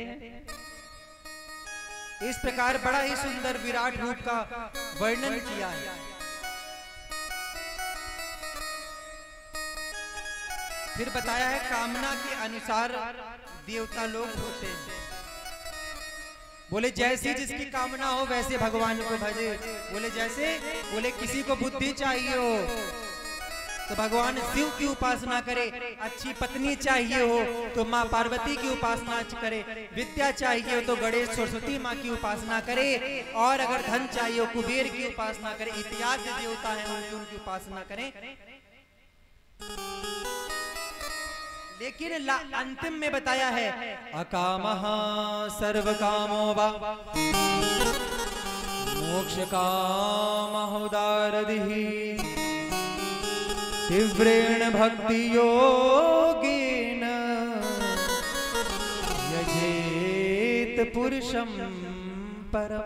इस प्रकार बड़ा ही सुंदर विराट रूप का वर्णन किया है। फिर बताया है कामना के अनुसार देवता लोग होते हैं। बोले जैसी जिसकी कामना हो वैसे भगवान को भजे। बोले किसी को बुद्धि चाहिए हो तो भगवान शिव की उपासना करे, अच्छी पत्नी चाहिए हो तो माँ पार्वती की उपासना करे, विद्या चाहिए हो तो गणेश सरस्वती माँ की उपासना करे, और अगर धन चाहिए हो कुबेर की उपासना करे, इत्यादि देवता हैं उनकी उपासना करें। लेकिन अंतिम में बताया है अकामः सर्व कामो वा मोक्ष कामः उदारदिः तीव्रेण भक्ति योगेन यजेत पुरुषं परम।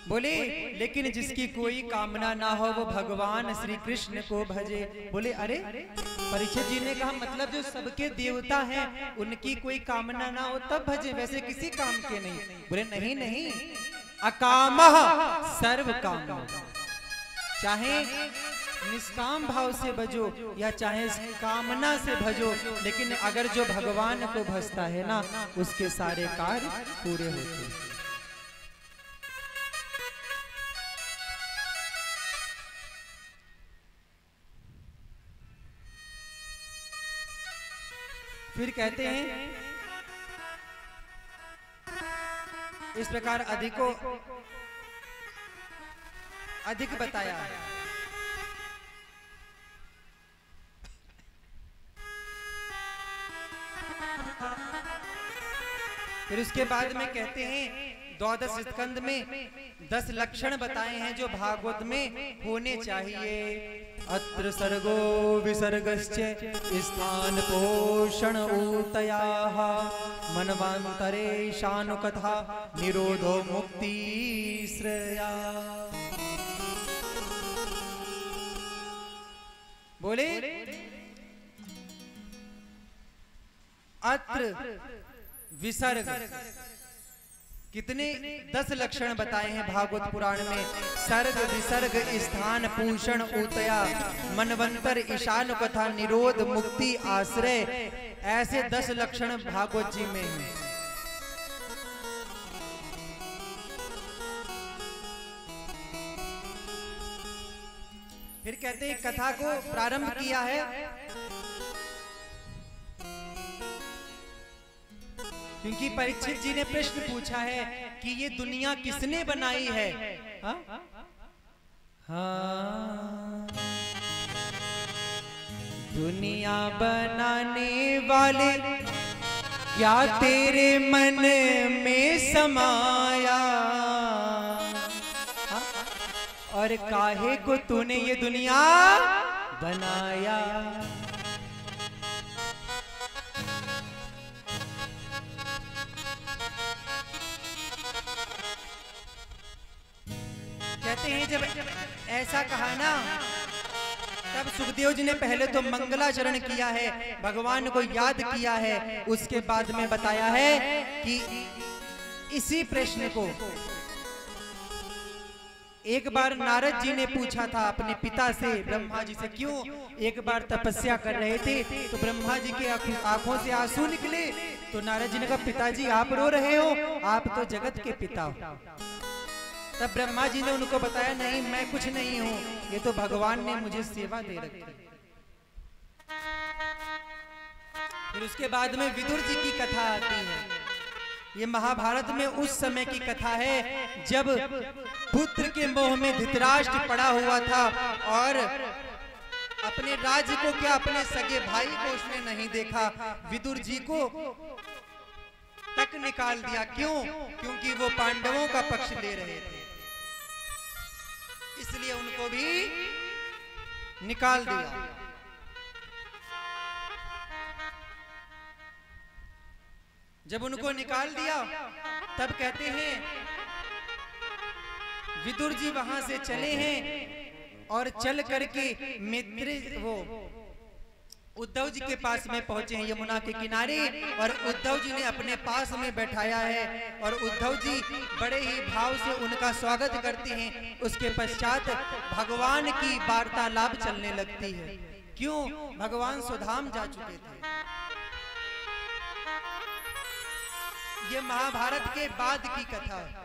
बोले लेकिन जिसकी कोई कामना ना हो वो भगवान श्री कृष्ण को भजे। बोले अरे परीक्षित जी ने कहा मतलब जो सबके देवता हैं उनकी कोई कामना ना हो तब भजे, वैसे किसी काम के नहीं। बोले नहीं नहीं, अकामः सर्व काम, चाहे निष्काम भाव से भजो या चाहे कामना से भजो, लेकिन अगर जो भगवान को भजता है ना उसके सारे कार्य पूरे होते हैं। फिर कहते हैं इस प्रकार अधिक बताया है। फिर उसके बाद में कहते हैं 12 स्कंद में 10 लक्षण बताए हैं जो भागवत में होने चाहिए। अत्र सर्गो विसर्गश्च स्थान पोषण ऊतयाः मनवान्तरे शानुकथा निरोधो मुक्ति श्रेया। बोले अत्र विसर्ग कितने 10 लक्षण बताए हैं भागवत पुराण में। सर्ग विसर्ग स्थान पूषण ऊतया मनवंतर ईशान कथा निरोध मुक्ति आश्रय, ऐसे 10 लक्षण भागवत जी में हैं। फिर कहते हैं कथा को प्रारंभ किया है क्योंकि परीक्षित जी ने प्रश्न पूछा है कि ये दुनिया किसने बनाई है। हाँ? दुनिया बनाने वाले क्या तेरे मन में समाया, और काहे को तूने ये दुनिया बनाया। कहते हैं जब ऐसा कहा ना, तब सुखदेव जी ने पहले तो मंगलाचरण किया है, भगवान को याद किया है, उसके बाद में बताया है कि इसी प्रश्न को एक बार नारद जी ने पूछा था अपने पिता से, ब्रह्मा जी से, क्यों एक बार तपस्या कर रहे थे तो ब्रह्मा जी के आंखों से आंसू निकले, तो नारद जी ने कहा पिताजी आप रो रहे हो, आप तो जगत के पिता हो। तब ब्रह्मा जी ने उनको बताया नहीं मैं कुछ नहीं हूं, ये तो भगवान ने मुझे सेवा दे रखी। फिर उसके बाद में विदुर जी की कथा आती है। ये महाभारत में उस समय की कथा है जब पुत्र के मोह में धृतराष्ट्र पड़ा हुआ था और अपने राज्य को क्या अपने सगे भाई को उसने नहीं देखा, विदुर जी को तक निकाल दिया। क्यों? क्योंकि वो पांडवों का पक्ष ले रहे थे, इसलिए उनको भी निकाल दिया। जब उनको निकाल दिया तब कहते हैं विदुर जी वहां से चले हैं और चल करके मित्र वो उद्धव जी के पास में पहुंचे हैं यमुना के किनारे, और उद्धव जी ने अपने पास में बैठाया है और उद्धव जी बड़े ही भाव से उनका स्वागत करते हैं। उसके पश्चात भगवान की वार्तालाप चलने लगती है। क्यों? भगवान सुधाम जा चुके थे। ये महाभारत के बाद की कथा है।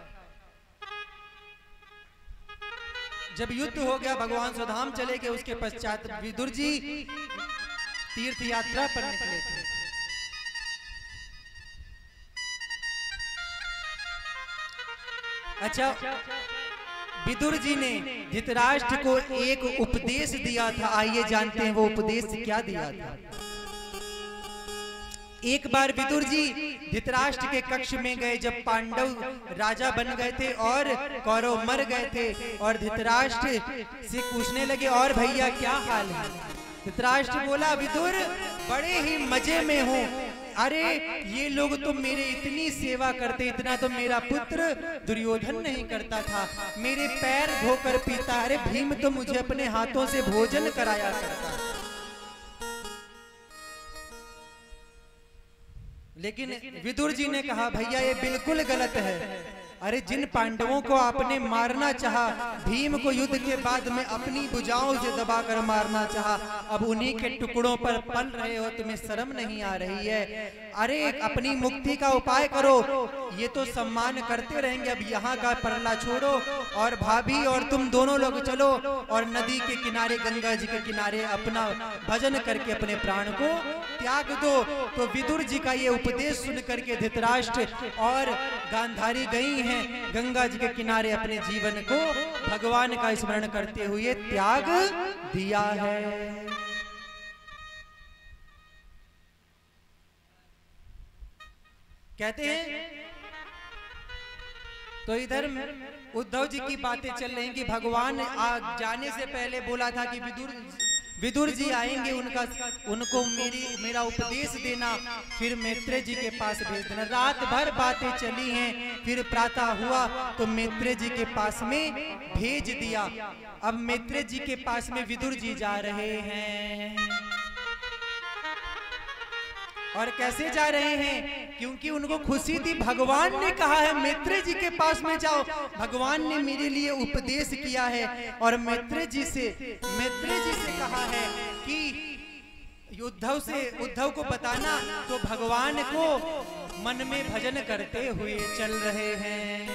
जब युद्ध हो गया, भगवान सुधाम चले गए, उसके पश्चात विदुर जी तीर्थ यात्रा पर निकले थे। अच्छा, विदुर जी ने धृतराष्ट्र को एक उपदेश दिया था, आइए जानते हैं वो उपदेश क्या दिया था। एक बार विदुर जी धृतराष्ट्र के कक्ष में गए जब पांडव राजा बन गए थे और कौरव मर गए थे, और धृतराष्ट्र से पूछने लगे और भैया क्या हाल है। धृतराष्ट्र बोला विदुर बड़े ही मजे में हूँ, अरे ये लोग तो मेरे इतनी सेवा करते, इतना तो मेरा पुत्र दुर्योधन नहीं करता था, मेरे पैर धोकर पीता, अरे भीम तो मुझे अपने हाथों से भोजन कराया करता। लेकिन विदुर जी ने कहा भैया ये बिल्कुल गलत है। अरे जिन पांडवों को आपने मारना चाहा, भीम को युद्ध के बाद में अपनी भुजाओं से दबाकर मारना चाहा, अब उन्हीं के टुकड़ों पर पल रहे हो, तुम्हें शर्म नहीं आ रही है? अरे अपनी मुक्ति का उपाय करो, ये तो सम्मान करते रहेंगे, अब यहाँ का परला छोड़ो और भाभी और तुम दोनों लोग चलो और नदी के किनारे, गंगा जी के किनारे अपना भजन करके अपने प्राण को त्याग दो। तो विदुर जी का ये उपदेश सुन करके धृतराष्ट्र और गांधारी गई हैं गंगा जी के किनारे, अपने जीवन को भगवान का स्मरण करते हुए त्याग दिया है। कहते हैं तो इधर उद्धव जी की बातें चल रही कि भगवान जाने से पहले बोला था कि विदुर जी आएंगे, उनको मेरा उपदेश देना, फिर मैत्रेय जी के पास भेज देना। रात भर बातें चली हैं, फिर प्रातः हुआ तो मैत्रेय जी के पास में भेज दिया। अब मैत्रेय जी के पास में विदुर जी जा रहे हैं, और कैसे जा रहे हैं? क्योंकि उनको खुशी थी, भगवान ने कहा है मैत्रेय जी के पास में जाओ, भगवान ने मेरे लिए उपदेश किया है, और मैत्रेय जी से कहा है कि उद्धव को बताना, तो भगवान को मन में भजन करते हुए चल रहे हैं।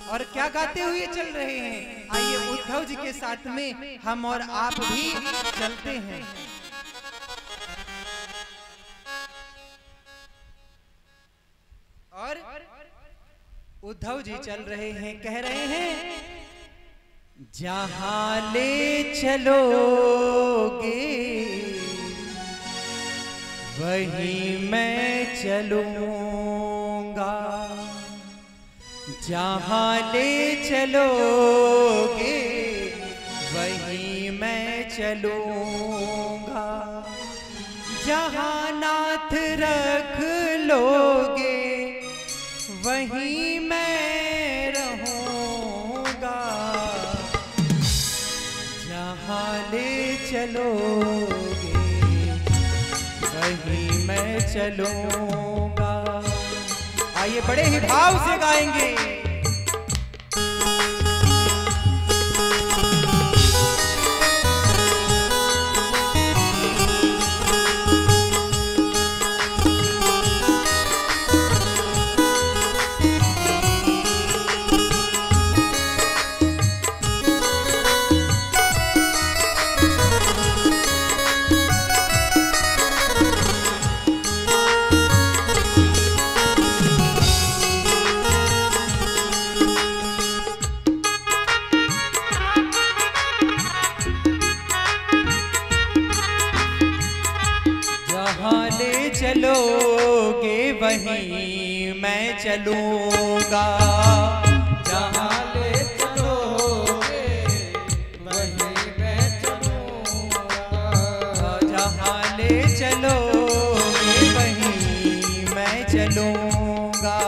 और क्या गाते हुए चल रहे हैं? आइए उद्धव जी के साथ में हम और आप भी चलते हैं। और उद्धव जी चल रहे हैं, कह रहे हैं जहां ले चलोगे वहीं मैं चलूंगा, जहां ले चलोगे वहीं मैं चलूंगा, जहां नाथ रख लोगे वहीं मैं रहूंगा, जहां ले चलोगे वहीं मैं चलूंगा। आइए बड़े ही भाव से गाएंगे। चलोगे वहीं मैं चलूंगा, जहाँ ले चलोगे वहीं मैं चलूंगा, जहाँ ले चलोगे वहीं मैं चलूंगा,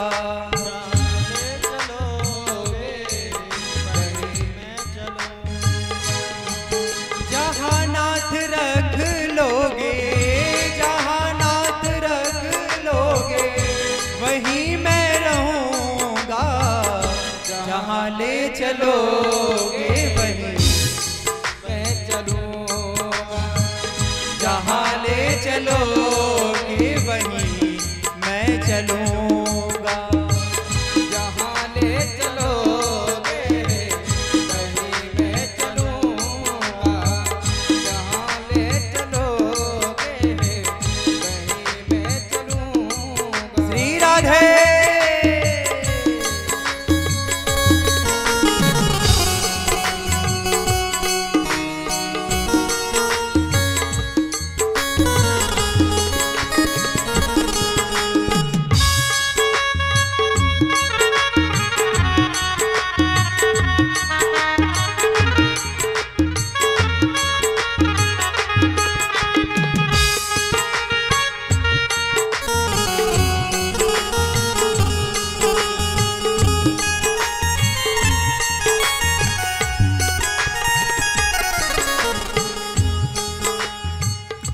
जहाँ नाथ रख लोगे वहीं मैं रहूंगा, जहाँ ले चलोगे वहीं मैं चलूंगा, जहाँ ले चलोगे वहीं मैं चलूंगा, जहाँ ले चलोगे वहीं मैं चलूंगा, जहाँ ले चलोगे वहीं मैं चलूंगा। श्री राधे।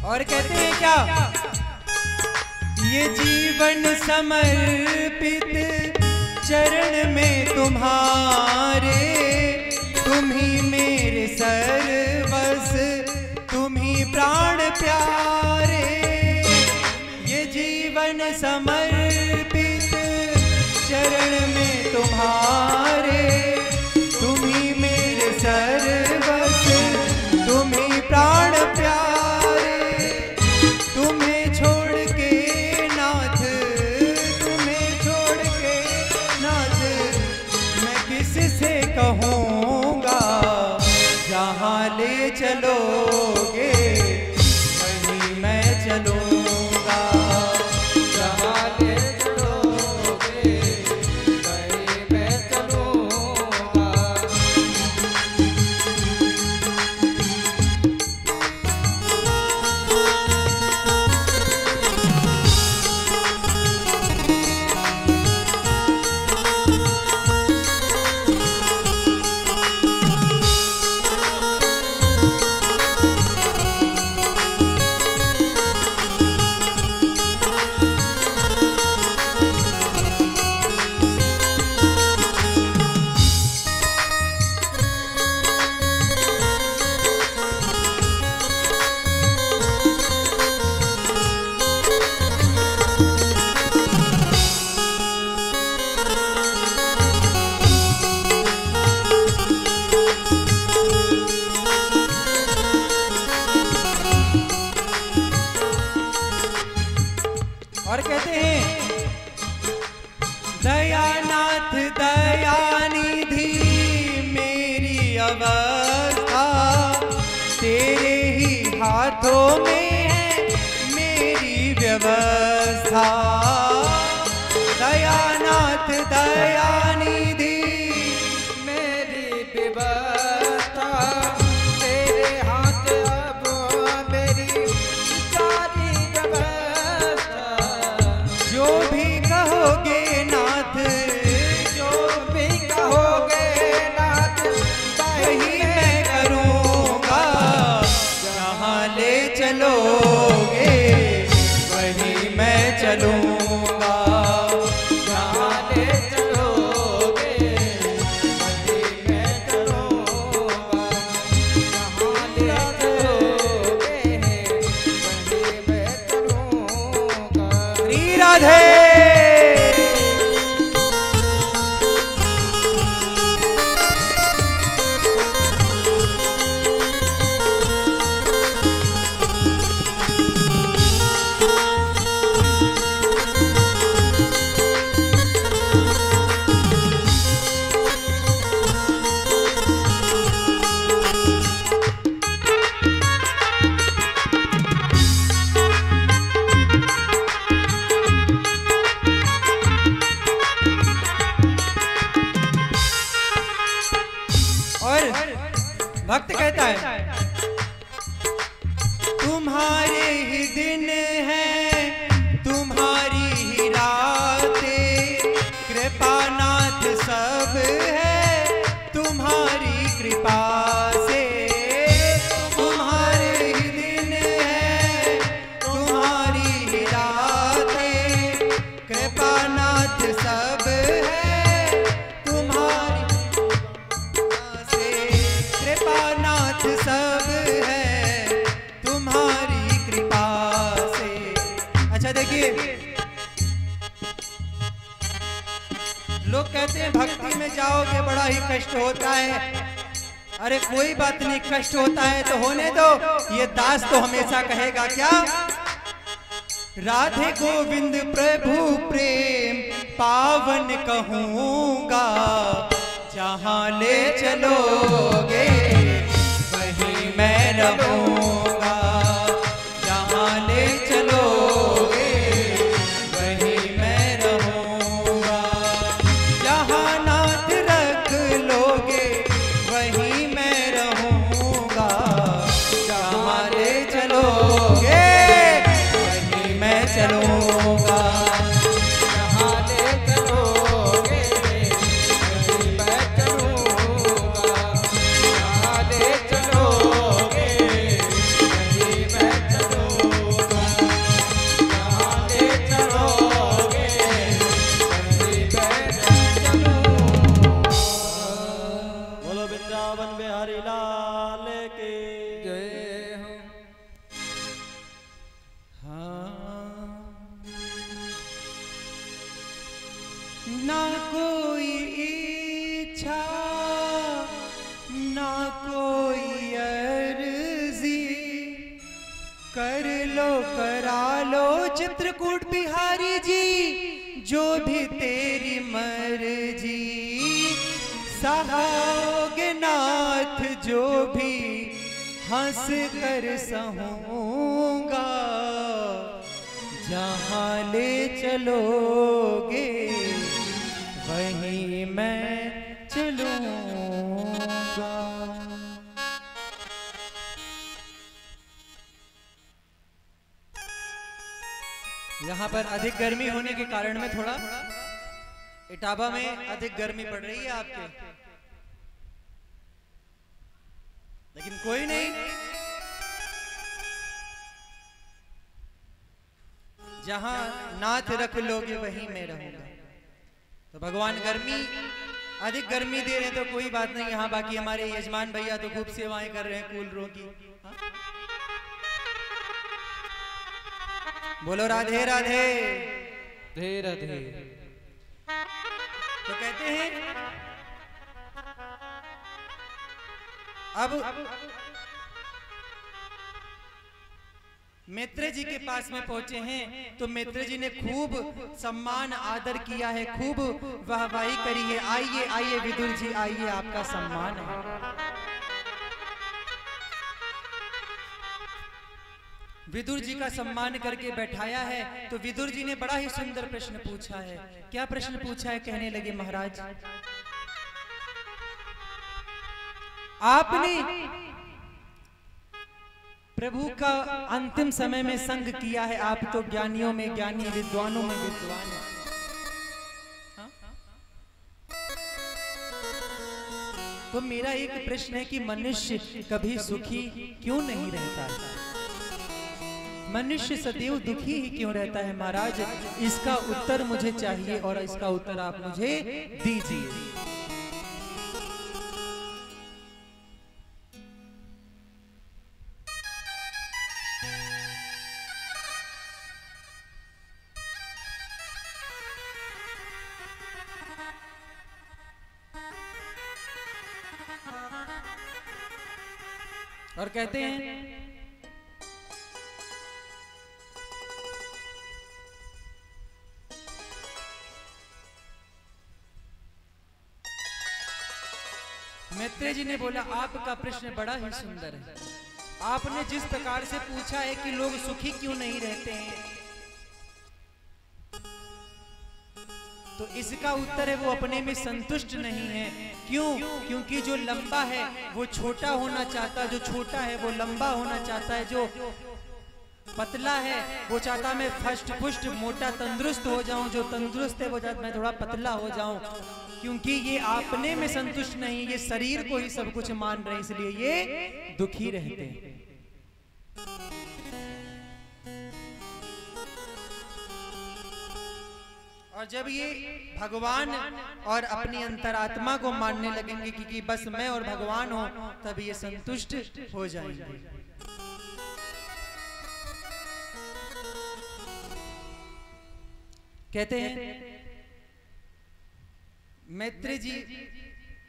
और कहते हैं क्या, ये जीवन समर्पित चरण में तुम्हारे, तुम ही मेरे सर्वस, तुम ही प्राण प्यारे। ये जीवन समर्पित चरण में तुम्हारे, तुम ही मेरे सर्वस, तुम ही प्राण प्यारे। कहूँगा जहाँ ले चलोगे वहीं मैं चलूँगा, जहाँ ले चलोगे वहीं मैं चलूँगा। और कहते हैं दयानाथ दयानिधि मेरी अवस्था तेरे ही हाथ दयानाथ दयानिधि मेरी विवशता तेरे हाथ, अब मेरी सारी व्यवस्था। जो भी कहोगे नाथ, जो भी कहोगे नाथ वही मैं करूँगा। जहाँ ले चलोगे वही मैं चलूँगा। जहाँ ले चलोगे वही मैं चलूँगा। जहाँ ले चलोगे वही मैं चलूँगा। श्री राधे। और भक्त कहता है, तुम्हारे ही दिन है, तुम्हारी ही रातें, कृपानाथ सब है तुम्हारी कृपा से। तुम्हारे ही दिन है, तुम्हारी ही रातें, कृपानाथ सब है तुम्हारी से। कृपानाथ सब है तुम्हारी कृपा से। अच्छा देखिए, लोग कहते हैं भक्ति में जाओगे बड़ा ही कष्ट होता है। अरे कोई बात नहीं, कष्ट होता है तो होने दो। ये दास तो हमेशा कहेगा क्या, राधे गोविंद प्रभु प्रेम पावन कहूँगा। जहाँ ले चलोगे वहीं मैं रहूँगा। जहाँ ले चलोगे वहीं मैं रहूँगा। जहाँ नाथ रख लोगे वहीं मैं रहूँगा। जहाँ ले चलोगे वहीं मैं चलूँगा। जहाँ ले चलोगे वहीं मैं चलूँगा। जहाँ ले चलोगे वहीं मैं चलूँगा। जहाँ ले चलोगे वहीं मैं चलूँगा। बोलो वृंदावन बिहारी लाल की जय हो। ना कोई इच्छा ना कोई अर्जी, कर लो करा लो चित्रकूट बिहारी जी, जो भी तेरी मर्जी। सहाओगे नाथ जो भी हंस कर सहूँगा। जहाँ ले चलोगे वहीं मैं चलूँगा। यहाँ पर अधिक गर्मी होने के कारण में थोड़ा इटावा में अधिक गर्मी पड़ रही है आपके, लेकिन कोई नहीं, जहां नाथ रख लोगे वहीं मैं रहूंगा। तो भगवान गर्मी अधिक गर्मी दे रहे हैं तो कोई बात नहीं, यहाँ बाकी हमारे यजमान भैया तो खूब सेवाएं कर रहे हैं कूलरों की। बोलो राधे राधे। धीरे राधे। तो कहते हैं अब मित्र जी के पास में पहुंचे हैं तो मित्र जी ने खूब सम्मान आदर किया है, खूब वाहवाही करी है। आइए आइए विदुर जी आइए, आपका सम्मान है। विदुर जी का सम्मान करके बैठाया है। तो विदुर जी ने बड़ा ही सुंदर प्रश्न पूछा है। क्या प्रश्न पूछा है? कहने लगे महाराज, आपने प्रभु का अंतिम समय में संग किया है, आप तो ज्ञानियों में ज्ञानी, विद्वानों में विद्वान हैं। तो मेरा एक प्रश्न है कि मनुष्य कभी सुखी क्यों नहीं रहता? मनुष्य सदैव दुखी ही क्यों रहता है महाराज? इसका उत्तर मुझे चाहिए और इसका उत्तर आप मुझे दीजिए। और कहते हैं मैत्रेय जी ने बोला, आपका प्रश्न बड़ा ही सुंदर है। आपने जिस प्रकार से पूछा है कि लोग सुखी क्यों नहीं रहते हैं, तो इसका उत्तर है वो अपने में संतुष्ट नहीं है। क्यों? क्योंकि जो लंबा है वो छोटा होना चाहता है, जो छोटा है वो लंबा होना चाहता है, जो पतला है वो चाहता मैं फष्ट पुष्ट मोटा तंदुरुस्त हो जाऊं, जो तंदुरुस्त है वो चाहता मैं थोड़ा पतला हो जाऊं। क्योंकि ये आपने में संतुष्ट नहीं, ये शरीर को ही सब कुछ मान रहे, इसलिए ये दुखी रहते हैं। और जब ये भगवान और अपनी अंतरात्मा को मानने लगेंगे कि बस मैं और भगवान हूं, तब ये संतुष्ट हो जाएंगे। कहते हैं मैत्रेय जी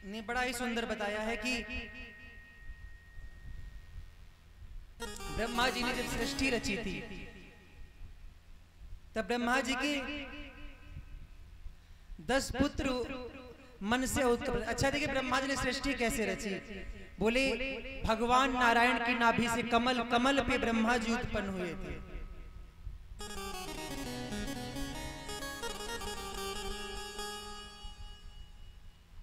ने बड़ा ही सुंदर बताया है कि ब्रह्मा जी ने जब सृष्टि रची थी, तब ब्रह्मा जी के 10 पुत्र मन से उत्पन्न। अच्छा देखिए, ब्रह्मा जी ने सृष्टि कैसे रची? बोले भगवान नारायण की नाभि से कमल, कमल पे ब्रह्मा जी उत्पन्न हुए थे।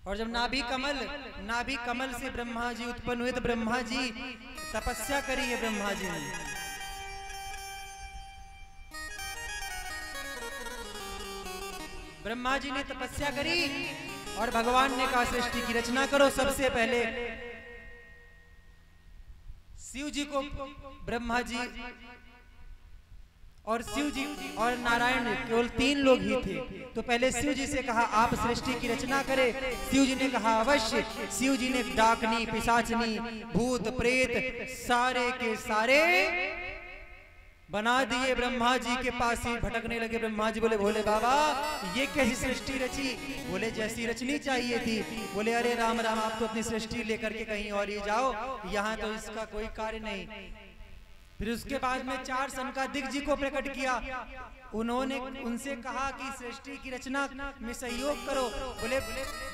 और जब नाभि कमल से ब्रह्मा जी उत्पन्न हुए, तो ब्रह्मा जी तपस्या करी है। ब्रह्मा जी ने तपस्या करी और भगवान ने कहा सृष्टि की रचना करो। सबसे पहले शिव जी को, ब्रह्मा जी और शिव जी और नारायण केवल 3 लोग ही थे। तो पहले शिव जी से कहा आप सृष्टि की रचना करें। शिव जी ने कहा अवश्य। शिव जी ने डाकनी, पिशाचनी, भूत प्रेत सारे के सारे बना दिए। ब्रह्मा जी के पास ही भटकने लगे। ब्रह्मा जी बोले भोले बाबा ये कैसी सृष्टि रची? बोले जैसी रचनी चाहिए थी। बोले अरे राम राम, आप तो अपनी सृष्टि लेकर के कहीं और ही जाओ, यहाँ तो इसका कोई कार्य नहीं। फिर उसके बाद में 4 सनकादिक जी को प्रकट किया। उन्होंने उनसे कहा कि सृष्टि की रचना में सहयोग करो। बोले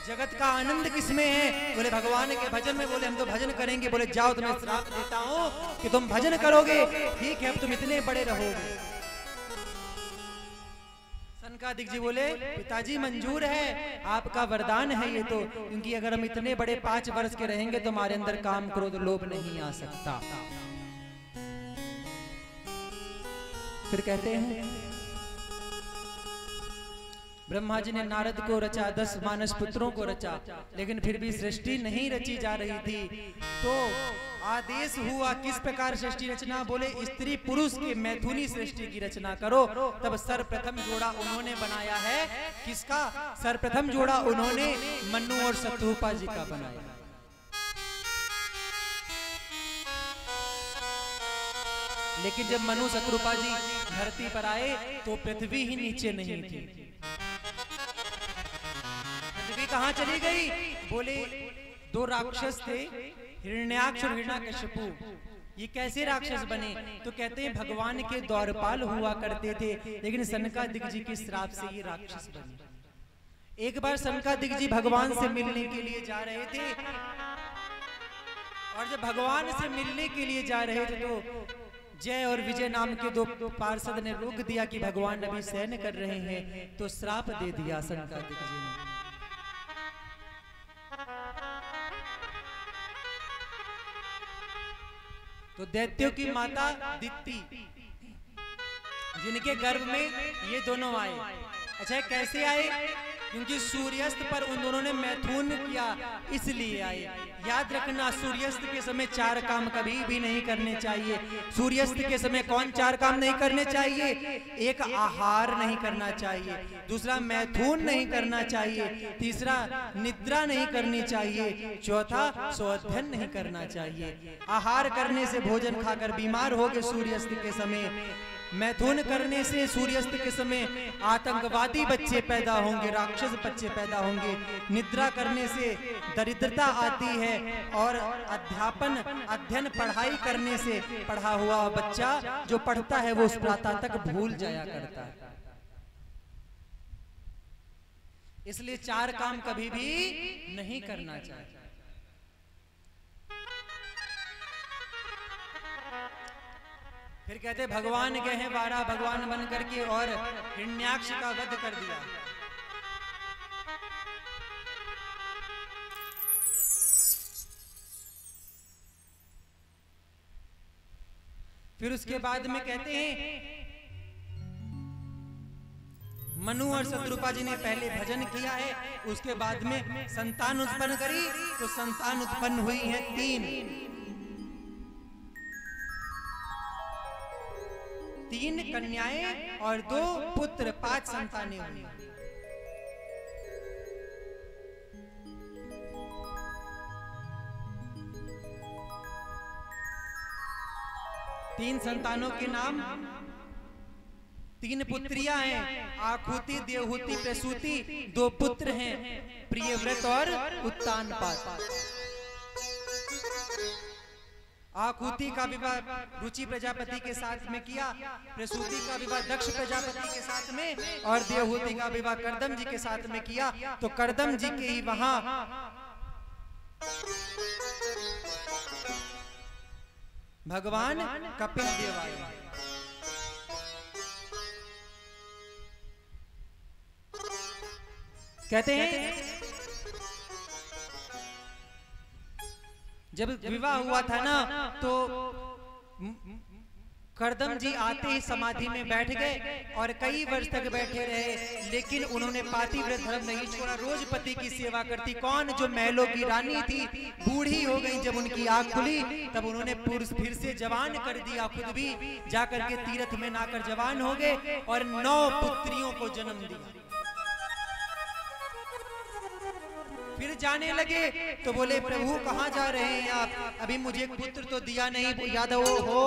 जगत का आनंद किसमें है? बोले भगवान के भजन में। बोले हम तो भजन करेंगे। बोले जाओ तुम्हें श्राप देता हूँ कि तुम भजन करोगे, ठीक है अब तुम इतने बड़े रहोगे। सनकादिक जी बोले पिताजी मंजूर है, आपका वरदान है ये तो, क्योंकि अगर हम इतने बड़े 5 वर्ष के रहेंगे तो हमारे अंदर काम क्रोध लोभ नहीं आ सकता। फिर कहते हैं ब्रह्मा जी ने नारद को रचा, 10 मानस पुत्रों को रचा, लेकिन फिर भी सृष्टि नहीं रची जा रही थी। तो आदेश हुआ किस प्रकार सृष्टि रचना? बोले स्त्री पुरुष के मैथुनी सृष्टि की रचना करो। तब सर्वप्रथम जोड़ा उन्होंने बनाया है। किसका? सर्वप्रथम जोड़ा उन्होंने मनु और शत्रुपा जी का बनाया। लेकिन जब मनु शत्रुपा जी धरती पर आए तो पृथ्वी ही नीचे नहीं थी। पृथ्वी कहाँ चली गई? बोले 2 राक्षस थे, हिरण्याक्ष और हिरण्यकशिपु। ये कैसे राक्षस बने? तो कहते हैं भगवान के द्वारपाल हुआ करते थे, लेकिन सनकादिक जी के श्राप से ये राक्षस बने। एक बार सनकादिक जी भगवान से मिलने के लिए जा रहे थे, और जब भगवान से मिलने के लिए जा रहे थे तो जय और विजय नाम के दो पार्षद ने रोक दिया कि भगवान अभी शयन कर रहे हैं, तो श्राप दे दिया संकादिक जी ने। तो दैत्यों की माता दिति, जिनके गर्भ में ये दोनों आए। अच्छा, कैसे आए? क्योंकि सूर्यास्त पर उन दोनों ने मैथुन किया, इसलिए आए। याद रखना, सूर्यास्त के समय 4 काम कभी भी नहीं करने चाहिए। सूर्यास्त के समय कौन 4 काम नहीं करने चाहिए? एक, आहार नहीं करना चाहिए। दूसरा, मैथुन नहीं करना चाहिए। तीसरा, निद्रा नहीं करनी चाहिए। चौथा, स्वाध्ययन नहीं करना चाहिए। आहार करने से, भोजन खाकर बीमार हो गए सूर्यास्त के समय। मैथुन करने से सूर्यास्त के समय आतंकवादी बच्चे पैदा होंगे, राक्षस बच्चे पैदा होंगे। निद्रा करने से दरिद्रता आती है, और अध्ययन पढ़ाई करने से पढ़ा हुआ बच्चा जो पढ़ता है वो उस प्रातः तक भूल जाया करता है। इसलिए 4 काम कभी भी नहीं करना चाहिए। फिर कहते भगवान गए हैं 12 भगवान बन करके और हिरण्याक्ष का वध कर दिया। फिर उसके बाद में कहते हैं मनु और शत्रुपा जी ने पहले भजन किया है, उसके बाद में संतान उत्पन्न करी, तो संतान उत्पन्न हुई है 3 कन्याएं और 2 पुत्र, 5 संतानें हुई। तीन संतानों के नाम, 3 पुत्रियां हैं, आकुति, देवहूति, प्रसूति। 2 पुत्र हैं, प्रियव्रत और उत्तानपाद। आकुति का विवाह रुचि प्रजापति के साथ में किया, प्रसूति का विवाह दक्ष प्रजापति के साथ में, और देवहूति का विवाह कर्दम जी के साथ में किया। तो कर्दम जी के ही वहां भगवान कपिल देव आए। कहते हैं जब विवाह हुआ था ना, तो कर्दम जी आते ही समाधि में बैठ गए और कई वर्ष तक बैठे रहे, लेकिन उन्होंने पातिव्रत धर्म नहीं छोड़ा, रोज पति की सेवा करती। कौन? जो महलों की रानी थी, बूढ़ी हो गई। जब उनकी आंख खुली तब उन्होंने फिर से जवान कर दिया, खुद भी जाकर के तीर्थ में नाकर जवान हो गए और 9 पुत्रियों को जन्म दिया। फिर जाने लगे तो बोले प्रभु कहाँ जा रहे हैं आप? अभी मुझे पुत्र तो दिया नहीं। यादव हो,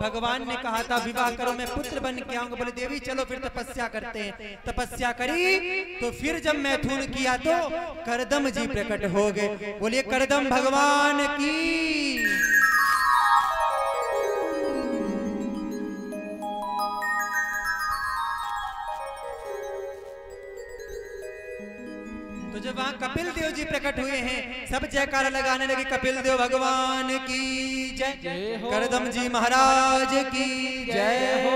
भगवान ने कहा था विवाह करो, मैं पुत्र बन के आऊंगा। बोले देवी चलो फिर तपस्या करते हैं। तपस्या करी तो फिर जब मैथुन किया तो कर्दम जी प्रकट हो गए। बोले कर्दम भगवान की। तो जब वहां कपिल देव जी प्रकट हुए हैं, सब जयकारा लगाने लगे, कपिल देव भगवान की जय, कर्दम जी महाराज की जय हो।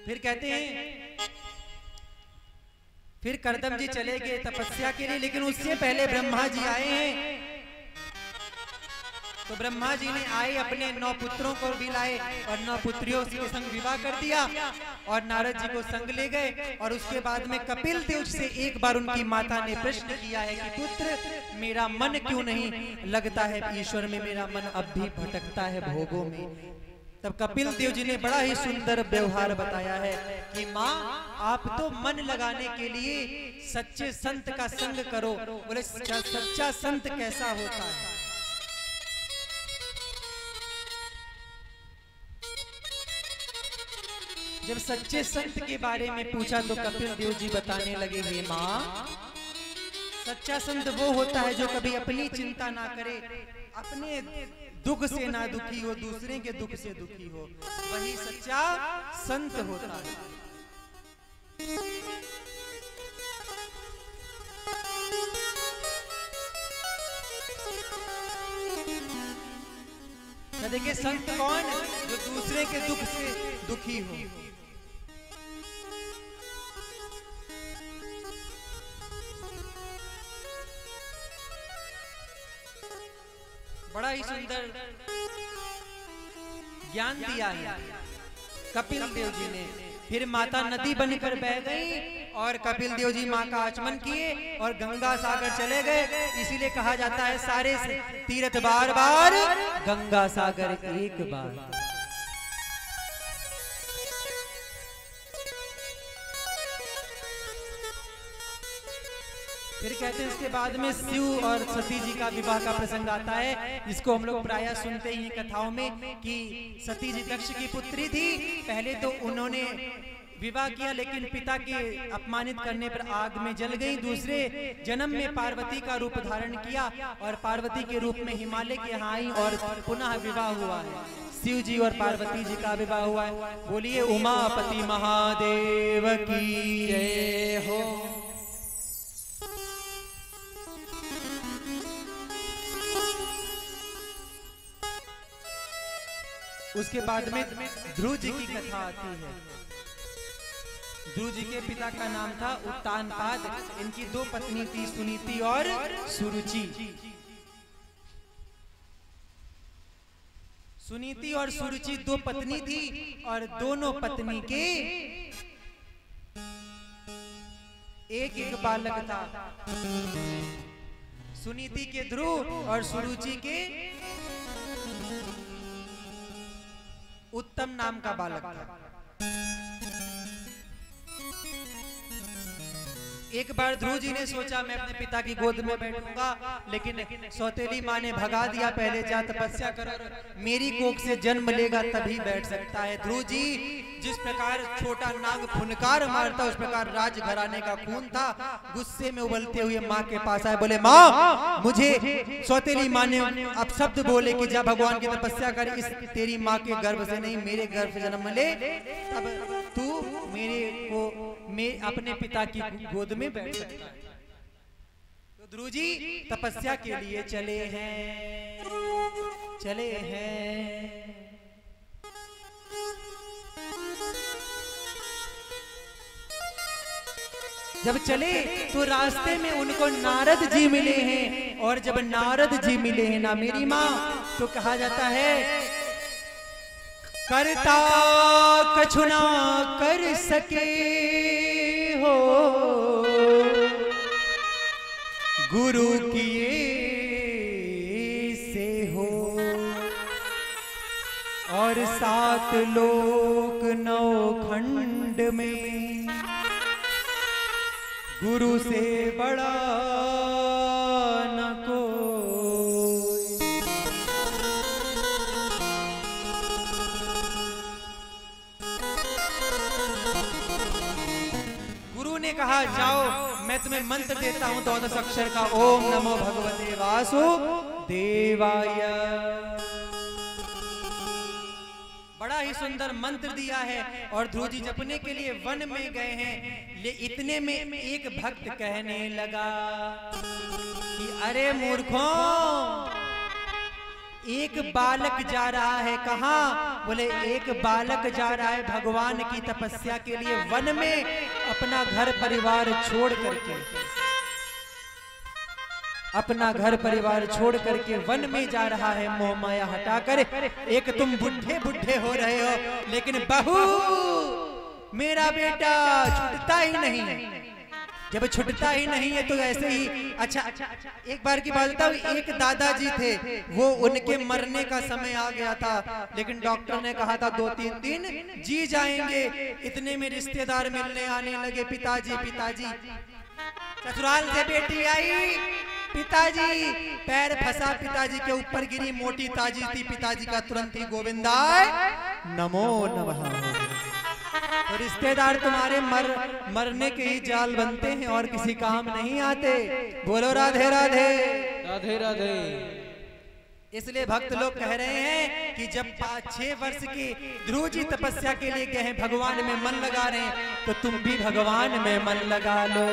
फिर कहते हैं फिर कर्दम जी चले गए तपस्या के लिए, लेकिन उससे पहले ब्रह्मा जी आए हैं। तो ब्रह्मा जी ने आए अपने 9 पुत्रों को भी लाए और 9 पुत्रियों के संग विवाह कर दिया और नारद जी को संग ले गए। और उसके बाद में कपिल देव से एक बार उनकी माता ने प्रश्न किया है कि पुत्र मेरा मन क्यों नहीं लगता है ईश्वर में, मेरा मन अब भी भटकता है भोगों में। तब कपिल देव जी ने बड़ा ही सुंदर व्यवहार बताया है कि माँ आप तो मन लगाने के लिए सच्चे संत का संग करो। बोले सच्चा संत कैसा होता है? जब सच्चे संत के बारे में पूछा तो कपिल देव जी बताने लगे, हे माँ सच्चा संत वो होता है जो कभी अपनी चिंता ना करे, अपने दुख से ना दुखी हो, दूसरे के दुख से दुखी हो, वही सच्चा संत होता है। तो देखिए संत कौन? जो दूसरे के दुख से दुखी हो। बड़ा ही सुंदर ज्ञान दिया है कपिल देव जी ने। फिर माता नदी बनकर बह गई और कपिल देव जी माँ का आचमन किए और गंगा सागर चले गए। इसीलिए कहा जाता है सारे तीर्थ बार बार, गंगा सागर एक बार। फिर कहते हैं इसके बाद में शिव और सती जी का विवाह का प्रसंग आता है। इसको हम लोग प्रायः सुनते ही कथाओं में कि सती जी दक्ष की पुत्री थी। पहले तो उन्होंने विवाह किया, लेकिन पिता के अपमानित करने पर आग में जल गई। दूसरे जन्म में पार्वती का रूप धारण किया और पार्वती के रूप में हिमालय के यहाँ आई और पुनः विवाह हुआ है। शिव जी और पार्वती जी का विवाह हुआ है। बोलिए उमापति महादेव की जय हो। उसके बाद में ध्रुव जी की कथा आती है। ध्रुव जी के पिता का नाम था उत्तानपाद। इनकी दो पत्नी थी, सुनीति और सुरुचि। सुनीति और सुरुचि दो पत्नी थी और दोनों पत्नी के एक एक बालक था। सुनीति के ध्रुव और सुरुचि के उत्तम नाम का बालक था। एक बार ध्रुव जी ने सोचा मैं अपने पिता की गोद में बैठूंगा, लेकिन सौतेली माँ ने भगा दिया, पहले जा तपस्या कर, मेरी कोख से जन्म लेगा तभी बैठ सकता है। ध्रुव जी जिस प्रकार छोटा नाग फुनकार मारता उस प्रकार राज घराने का खून था। गुस्से में उबलते हुए माँ के पास आए, बोले माँ मुझे सौतेली माँ ने अब शब्द बोले कि जा भगवान की तपस्या कर, इस तेरी माँ के गर्भ से नहीं मेरे गर्भ से जन्म ले, तब तू मेरे को मैं अपने पिता की गोद में बैठ सकता है। तो ध्रुव जी तपस्या के लिए चले हैं। जब चले तो रास्ते में उनको नारद जी मिले हैं, और जब नारद जी मिले हैं ना मेरी माँ, तो कहा जाता है करता कछु ना कर सके हो, गुरु किए से हो, और 7 लोक 9 खंड में गुरु से बड़ा न कोई। गुरु ने कहा जाओ मैं तुम्हें मंत्र देता हूं 12 अक्षर का, ओम नमो भगवते वासुदेवाय। बड़ा ही सुंदर मंत्र दिया है और ध्रुव जी जपने के लिए वन में गए हैं। इतने में एक भक्त कहने लगा कि अरे मूर्खों, एक बालक जा रहा है। कहाँ? बोले एक बालक जा रहा है भगवान की तपस्या के लिए वन में, अपना घर परिवार छोड़ करके, अपना घर परिवार छोड़ करके वन में जा रहा है मोह माया हटाकर। एक तुम बुढ़े बुढ़े हो रहे हो, लेकिन बहू मेरा बेटा छूटता ही नहीं है। जब छूटता ही नहीं है तो ऐसे ही अच्छा एक बार की बात बताऊं, एक दादाजी थे, वो उनके मरने का समय आ गया था, लेकिन डॉक्टर ने कहा था 2-3 दिन जी जाएंगे। इतने में रिश्तेदार मिलने आने लगे। पिताजी पिताजी, ससुराल से बेटी आई, पिताजी पैर फंसा, पिताजी के ऊपर गिरी, मोटी ताजी थी, पिताजी का तुरंत ही गोविंदाय नमो नमः। तो रिश्तेदार तुम्हारे मरने के ही जाल बनते हैं और किसी काम नहीं आते। बोलो राधे राधे राधे राधे। इसलिए भक्त लोग कह रहे हैं कि जब 5-6 वर्ष के ध्रुव जी तपस्या के लिए गए हैं, भगवान में मन लगा रहे हैं, तो तुम भी भगवान में मन लगा लो।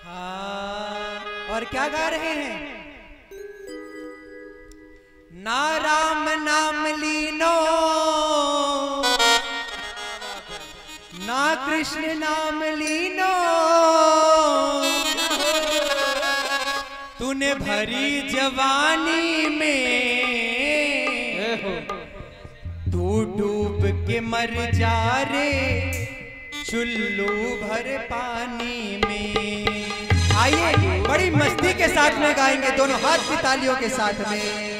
हाँ, और क्या गा रहे हैं? ना राम नाम लीनो ना कृष्ण नाम लीनो, तूने भरी जवानी में तू डूब के मर जा रे चुल्लू भर पानी में। आइए बड़ी मस्ती के साथ में गाएंगे, दोनों हाथ की तालियों के साथ में।